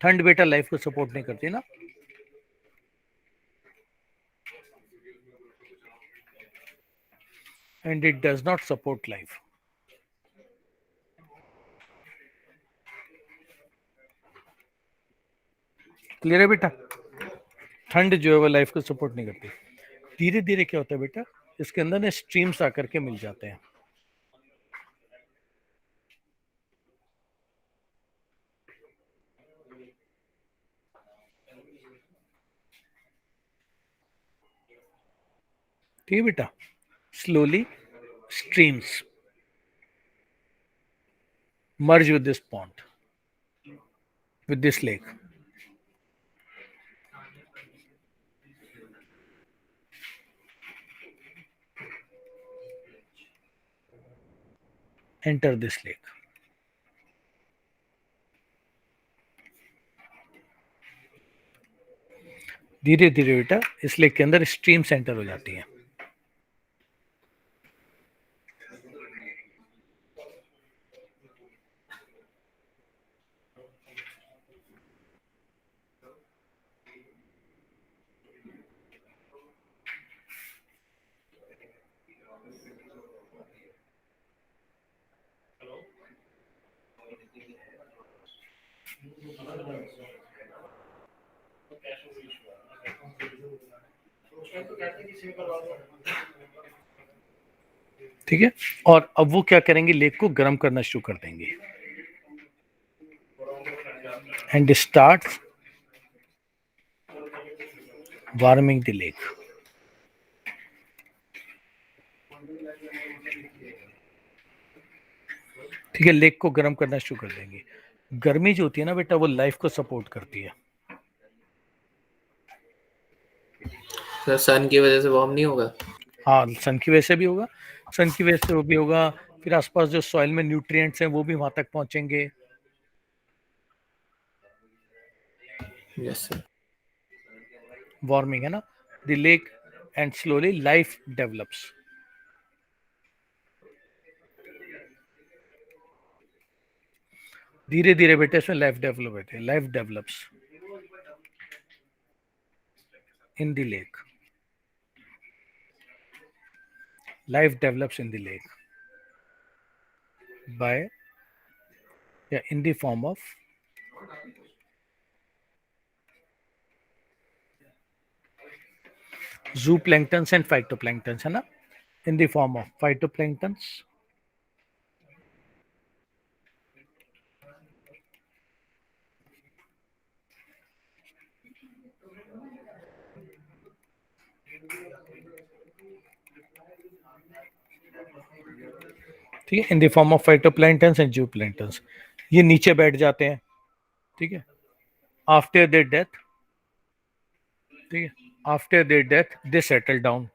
ठंड बेटा लाइफ को सपोर्ट नहीं करती ना। And it does not support life. Clear है बेटा? ठंड जो है वो लाइफ को सपोर्ट नहीं करती। धीरे धीरे क्या होता है बेटा, इसके अंदर ना स्ट्रीम्स आकर के मिल जाते हैं। ठीक है बेटा, slowly streams merge with this pond, with this lake. Enter this lake. धीरे धीरे बेटा इस लेक के अंदर स्ट्रीम सेंटर हो जाती है. ठीक है, और अब वो क्या करेंगे, लेक को गर्म करना शुरू कर देंगे. And start warming the lake. ठीक है, लेक को गर्म करना शुरू कर देंगे. गर्मी जो होती है ना बेटा, वो लाइफ को सपोर्ट करती है. सर सन की वजह से वार्म नहीं होगा? हाँ, सन की वजह से भी होगा, सन की वजह से वो भी होगा. फिर आसपास जो सॉइल में न्यूट्रिएंट्स हैं वो भी वहां तक पहुंचेंगे. Yes sir. वार्मिंग है ना, the lake and slowly life develops. धीरे धीरे बेटे इसमें लाइफ डेवलप होती है. Life develops in the lake. Life develops in the lake in the form of zooplanktons and phytoplanktons, है ना, in the form of phytoplanktons ठीक है, in the form of phytoplanktons and zooplanktons. ये नीचे बैठ जाते हैं. ठीक है, आफ्टर देयर डेथ. ठीक है, after their death they settle down.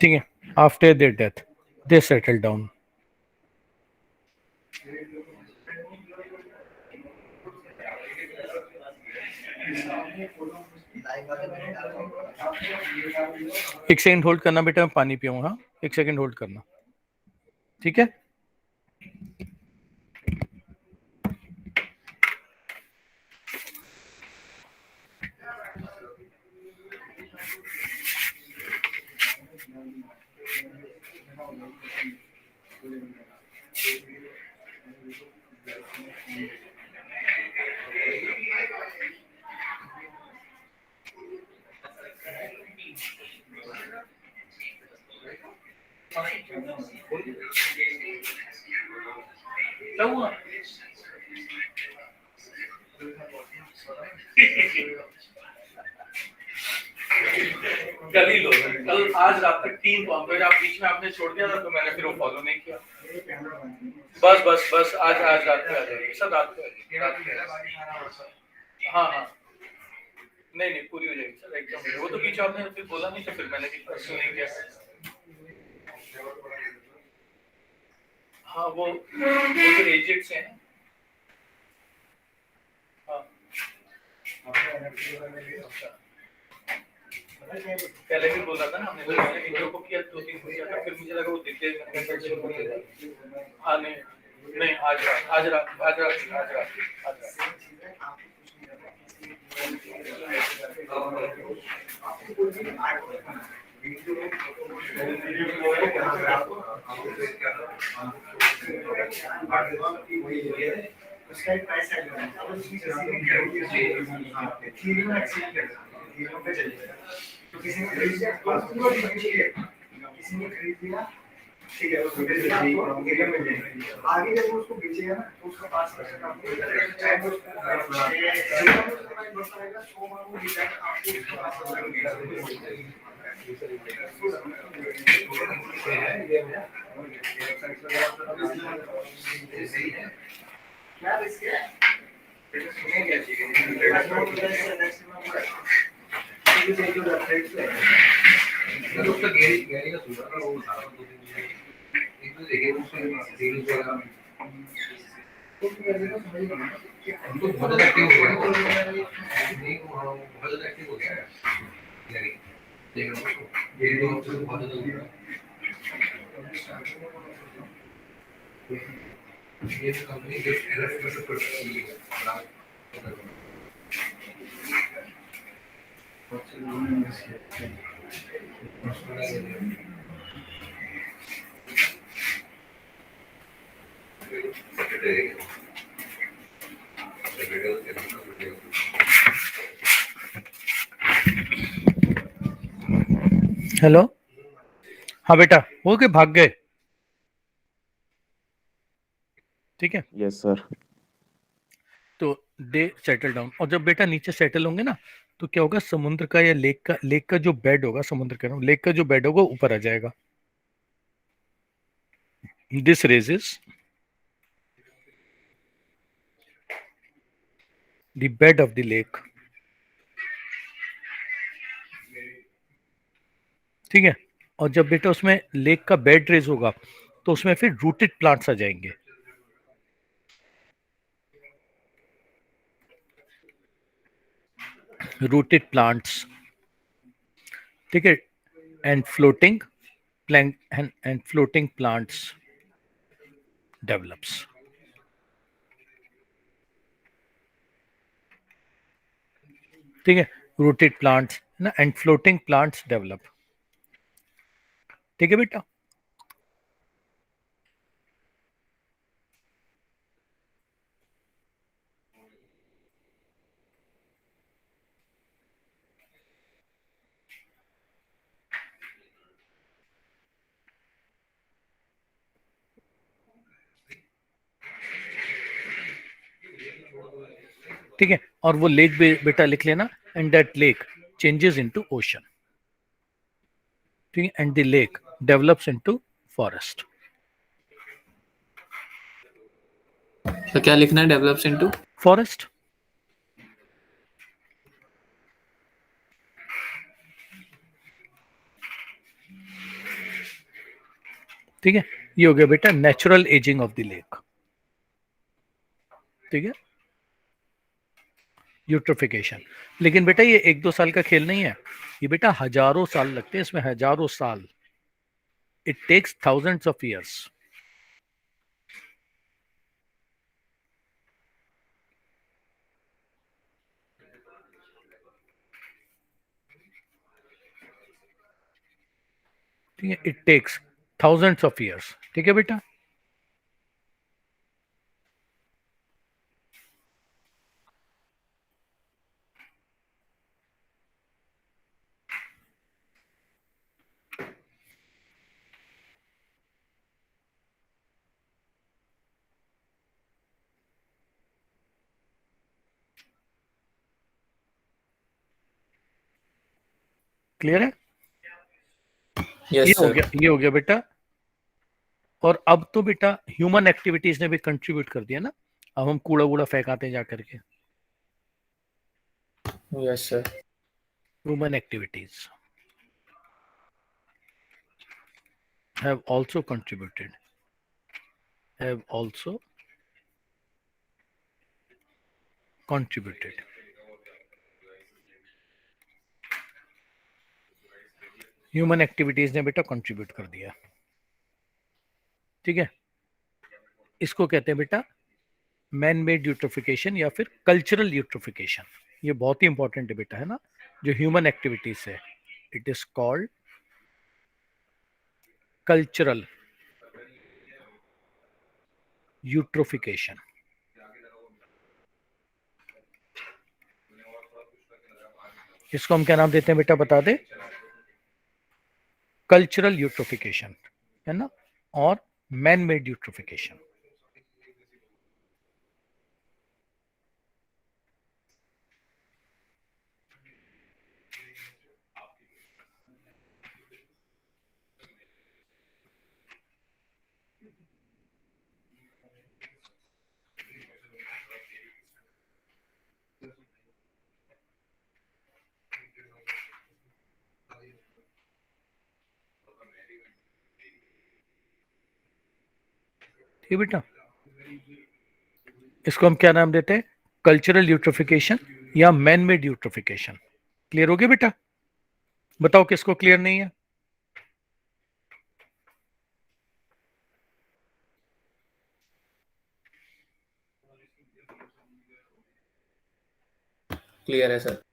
ठीक है, after their death they settle down. एक सेकंड होल्ड करना बेटा, मैं पानी पीऊंगा. हाँ, एक सेकंड होल्ड करना. ठीक है, कल ही लो. कल आज रात तक 3 फिर आप बीच में आपने छोड़ दिया था तो मैंने फिर वो फॉलो नहीं किया. बस बस बस आज आज रात में आ जाएगी सर. रात को हाँ हाँ नहीं नहीं पूरी हो जाएगी सर एकदम. वो तो बीच आपने फिर बोला नहीं तो फिर मैंने नहीं किया. हाँ वो जो एजेंट्स हैं. हाँ पहले भी बोला था ना हमने, वीडियो को किया 2-3 किया था, फिर मुझे लगा वो दिखते हाँ नहीं आज रात हेलो, हाँ बेटा, वो के भाग गए? ठीक है, यस सर। तो दे सेटल डाउन, और जब बेटा नीचे सेटल होंगे ना, तो क्या होगा, समुद्र का या लेक का जो बेड होगा, समुद्र कह रहा हूँ, लेक का जो बेड होगा ऊपर आ जाएगा. This raises the bed of the lake. ठीक है, और जब बेटा उसमें लेक का बेड रेज होगा, तो उसमें फिर रूटेड प्लांट्स आ जाएंगे. रूटेड प्लांट्स, ठीक है, and floating plank and floating plants develops. ठीक है, रूटेड प्लांट्स ना एंड फ्लोटिंग प्लांट्स डेवलप. ठीक है बेटा. ठीक है, और वो लेक बेटा लिख लेना, and that lake changes into ocean. ठीक है, and the lake develops into forest. तो क्या लिखना है, डेवलप्स इनटू फॉरेस्ट. ठीक है, ये हो गया बेटा natural ageing of the lake. ठीक है, यूट्रोफिकेशन. लेकिन बेटा ये 1-2 साल का खेल नहीं है, ये बेटा हजारों साल लगते हैं इसमें, हजारों साल. It takes thousands of years. ठीक है, it takes thousands of years. ठीक है बेटा. क्लियर है? Yes sir. ये हो गया बेटा. और अब तो बेटा ह्यूमन एक्टिविटीज ने भी कंट्रीब्यूट कर दिया ना. अब हम कूड़ा वूड़ा फेंकाते हैं जाकर के. Yes sir. Human activities have also contributed. Human activities ने बेटा कंट्रीब्यूट कर दिया. ठीक है, इसको कहते हैं बेटा मैन मेड यूट्रोफिकेशन या फिर कल्चरल यूट्रोफिकेशन. ये बहुत ही इंपॉर्टेंट है बेटा, है ना, जो ह्यूमन एक्टिविटीज है. It is called cultural eutrophication. इसको हम क्या नाम देते हैं बेटा, बता दे? कल्चरल यूट्रोफिकेशन, है ना, और मैन मेड यूट्रोफिकेशन। ठीक बेटा, इसको हम क्या नाम देते हैं? कल्चरल यूट्रोफिकेशन या मैन मेड यूट्रोफिकेशन। क्लियर हो गया बेटा? बताओ किसको क्लियर नहीं है? क्लियर है सर।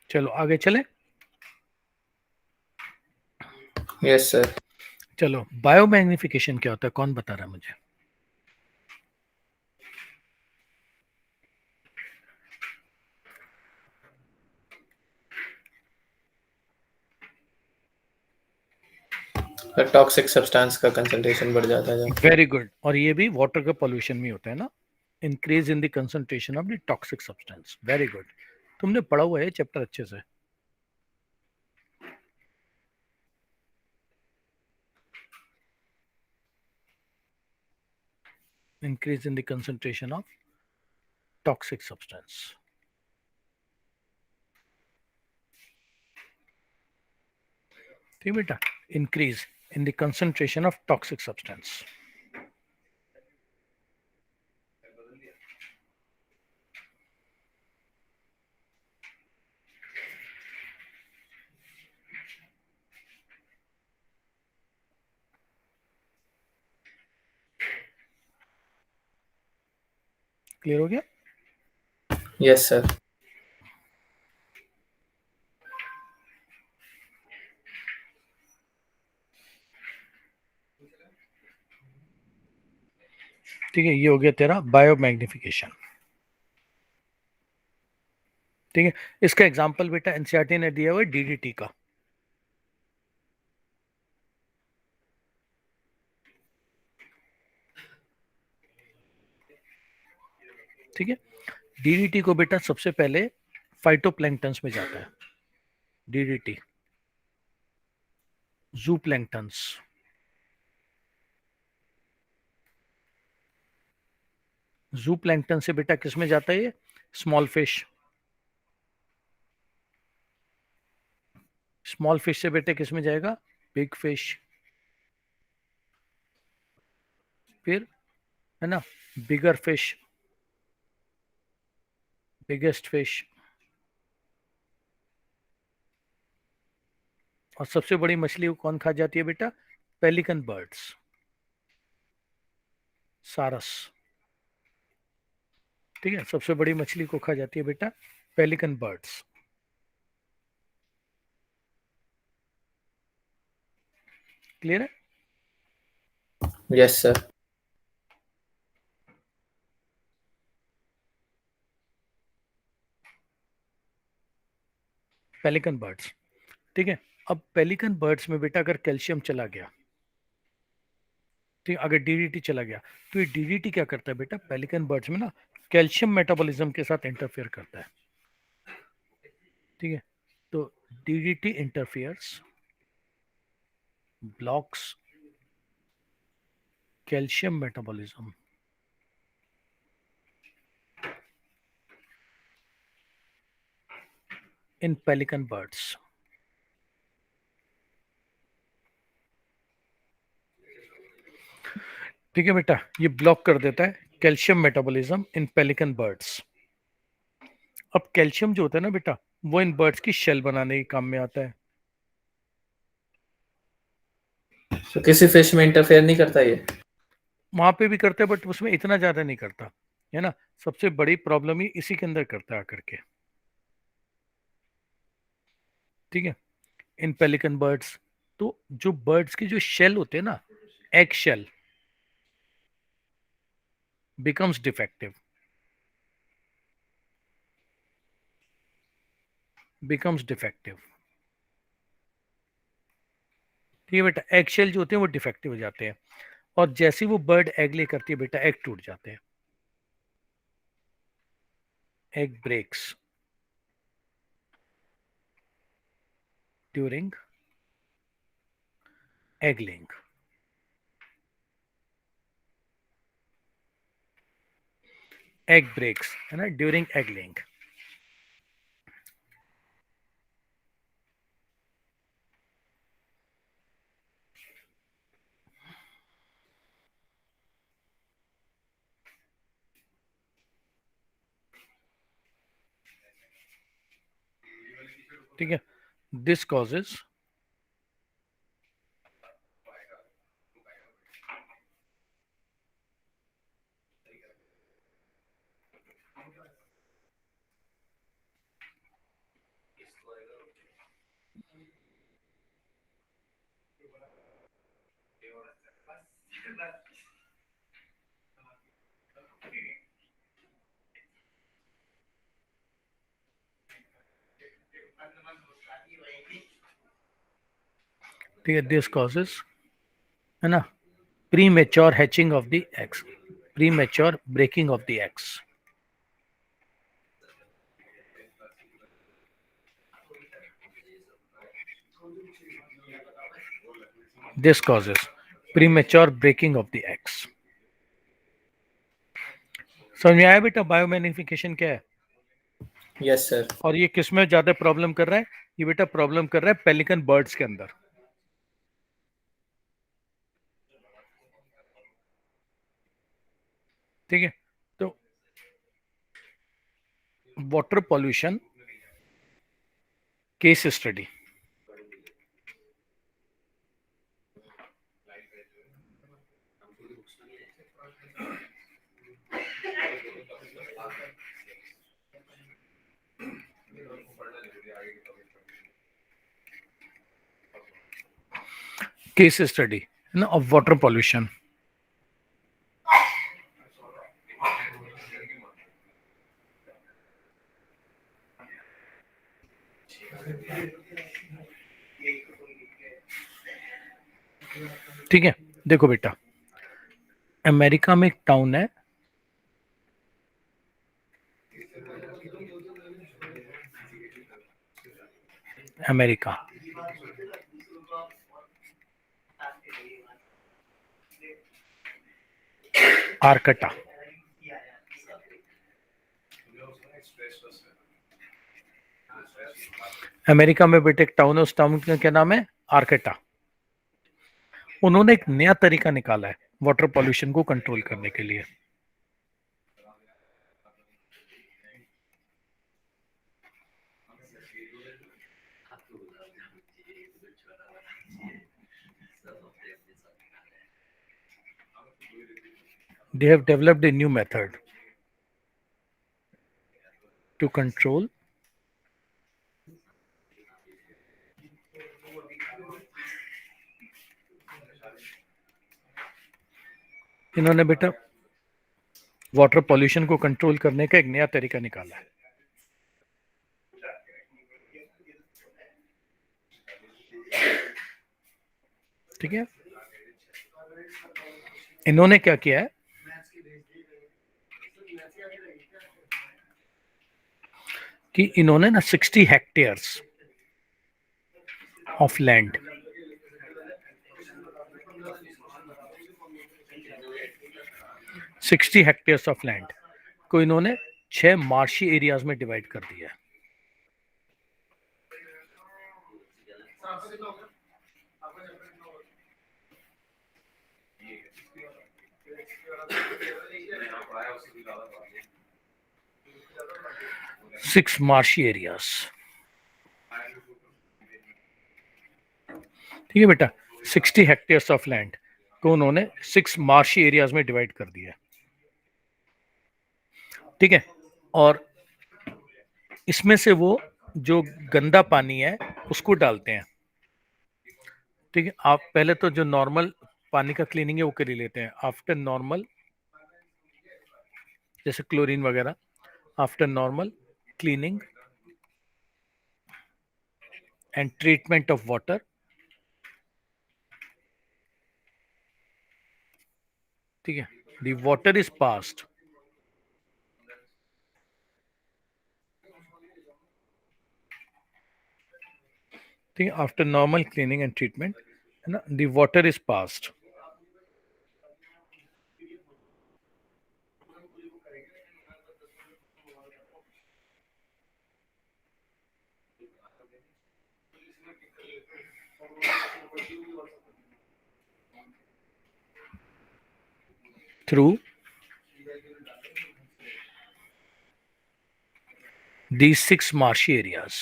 चलो आगे चले। Yes sir. चलो, बायोमैग्निफिकेशन क्या होता है, कौन बता रहा है मुझे? टॉक्सिक सब्सटेंस का कंसंट्रेशन बढ़ जाता है जब। Very good. और ये भी वाटर के पोल्यूशन में होता है ना, increase in the concentration of the toxic substance. Very good, तुमने पढ़ा हुआ है चैप्टर अच्छे से। Increase in the concentration of toxic substance. ठीक बेटा, increase in the concentration of toxic substance. Clear हो गया? Yes sir. ठीक है, ये हो गया तेरा बायोमैग्निफिकेशन। ठीक है, इसका एग्जांपल बेटा एनसीईआरटी ने दिया हुआ है डीडीटी का। ठीक है, डीडीटी को बेटा सबसे पहले फाइटोप्लैंक्टन्स में जाता है। डीडीटी जूप्लैंक्टन्स, जूप्लैंक्टन से बेटा किस में जाता है? ये स्मॉल फिश। स्मॉल फिश से बेटे किस में जाएगा? Big fish. फिर है ना बिगर फिश, बिगेस्ट फिश, और सबसे बड़ी मछली को कौन खा जाती है बेटा? पेलिकन बर्ड्स, सारस। ठीक है, सबसे बड़ी मछली को खा जाती है बेटा पेलिकन बर्ड्स। क्लियर है? Yes sir. Pelican birds. ठीक है, अब पेलिकन बर्ड्स में बेटा अगर कैल्शियम चला गया, ठीक, अगर डीडीटी चला गया, तो ये डीडीटी क्या करता है बेटा? पेलिकन बर्ड्स में ना कैल्शियम मेटाबॉलिज्म के साथ इंटरफेयर करता है। ठीक है, तो DDT interferes blocks calcium metabolism in pelican birds. ठीक है बेटा, ये ब्लॉक कर देता है कैल्शियम मेटाबॉलिज्म इन पेलिकन बर्ड्स. अब कैल्शियम जो होता है ना बेटा, वो इन बर्ड्स की शेल बनाने के काम में आता है. तो किसी फिश में इंटरफेयर नहीं करता ये? वहां पे भी करते हैं बट उसमें इतना ज्यादा नहीं करता है ना. सबसे बड़ी प्रॉब्लम ही इसी के अंदर करता है आकर के. ठीक है, इन पेलिकन बर्ड्स. तो जो बर्ड्स की जो शेल होते हैं ना, एग शेल becomes defective. ठीक है बेटा, एग शेल जो होते हैं वो डिफेक्टिव हो जाते हैं, और जैसे वो बर्ड एग ले करती है बेटा, एग टूट जाते हैं. Egg breaks during egg laying. Egg breaks है ना, ड्यूरिंग एग लेइंग. ठीक है, दिस कॉजेज ठीक है, दिस कॉजेज है ना premature hatching of the eggs, premature breaking of the eggs. This causes premature breaking of the eggs. समझ में आया बेटा बायोमैग्निफिकेशन क्या है? Yes sir. और ये किस में ज्यादा प्रॉब्लम कर रहा है? ये बेटा प्रॉब्लम कर रहा है पेलिकन बर्ड्स के अंदर. ठीक है, तो water pollution case study. Case study है ना ऑफ वाटर पॉल्यूशन. ठीक है, देखो बेटा, अमेरिका में एक टाउन है, अमेरिका, आर्कटा. अमेरिका में बेटे एक टाउन है, उस टाउन का क्या नाम है? आर्कटा. उन्होंने एक नया तरीका निकाला है वाटर पॉल्यूशन को कंट्रोल करने के लिए. They have developed a new method to control इन्होंने बेटा वाटर पॉल्यूशन को कंट्रोल करने का एक नया तरीका निकाला है. ठीक है, इन्होंने क्या किया है कि इन्होंने ना 60 hectares of land 60 hectares of land को इन्होंने 6 मार्शी एरियाज में डिवाइड कर दिया है। सिक्स मार्शी एरियाज, ठीक है बेटा। 60 हेक्टेयर्स ऑफ लैंड को उन्होंने 6 मार्शी एरियाज में डिवाइड कर दिया है, ठीक है। और इसमें से वो जो गंदा पानी है उसको डालते हैं, ठीक है। आप पहले तो जो नॉर्मल पानी का क्लीनिंग है वो कर लेते हैं। आफ्टर नॉर्मल, जैसे क्लोरीन वगैरह, after normal cleaning and treatment of water, ठीक है, द वाटर इज पास्ड ठीक है, after normal cleaning and treatment, है ना, the water is passed through these 6 marshy areas,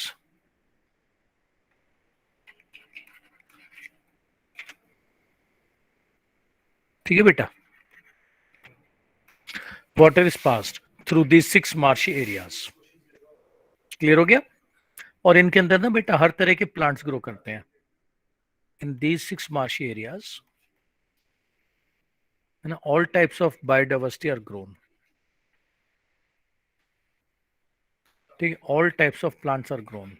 ठीक है बेटा। Water is passed through these 6 marshy areas, clear हो गया। और इनके अंदर ना बेटा हर तरह के प्लांट्स ग्रो करते हैं इन दीज 6 मार्शी एरियाज, है ना। All types of biodiversity are grown, ठीक है, all types of plants are grown.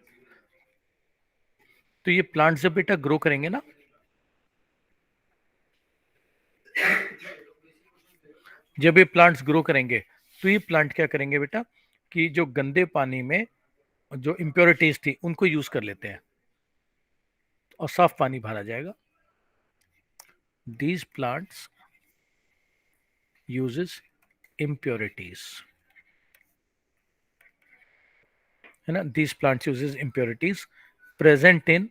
तो ये प्लांट्स जब बेटा ग्रो करेंगे ना, जब ये प्लांट्स ग्रो करेंगे तो ये प्लांट क्या करेंगे बेटा कि जो गंदे पानी में जो इम्प्योरिटीज थी उनको यूज कर लेते हैं और साफ पानी भरा जाएगा। दीज प्लांट्स यूजेस इम्प्योरिटीज, है ना, these plants uses impurities present in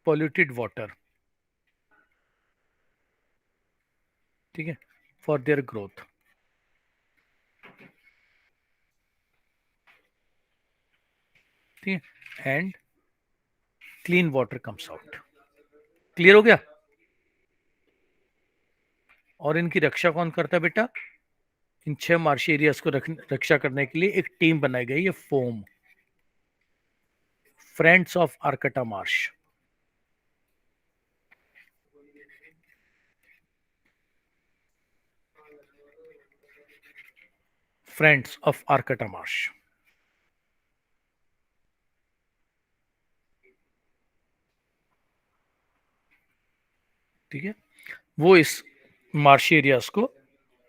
polluted water, ठीक है, फॉर देयर ग्रोथ, ठीक है, and clean water comes out. Clear हो गया। और इनकी रक्षा कौन करता है बेटा? इन 6 मार्शी एरियाज को रक्षा करने के लिए एक टीम बनाई गई है, FOAM, friends of Arcata Marsh. Friends of Arcata Marsh, ठीक है, वो इस मार्शी एरियाज को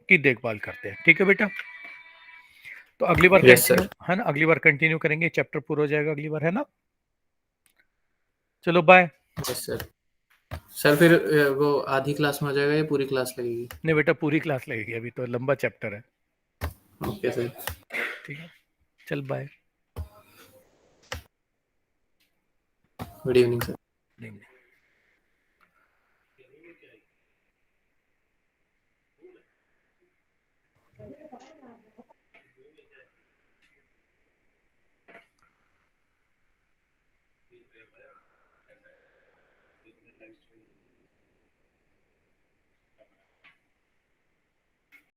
की देखभाल करते हैं, ठीक है बेटा। तो अगली बार Yes, sir. है ना, अगली बार कंटिन्यू करेंगे, चैप्टर पूरा हो जाएगा अगली बार, है ना। चलो बाय। Yes sir. सर फिर वो आधी क्लास में हो जाएगा या पूरी क्लास लगेगी? नहीं बेटा पूरी क्लास लगेगी, अभी तो लंबा चैप्टर है, ओके सर। ठीक है, चल बाय। Good evening sir. नहीं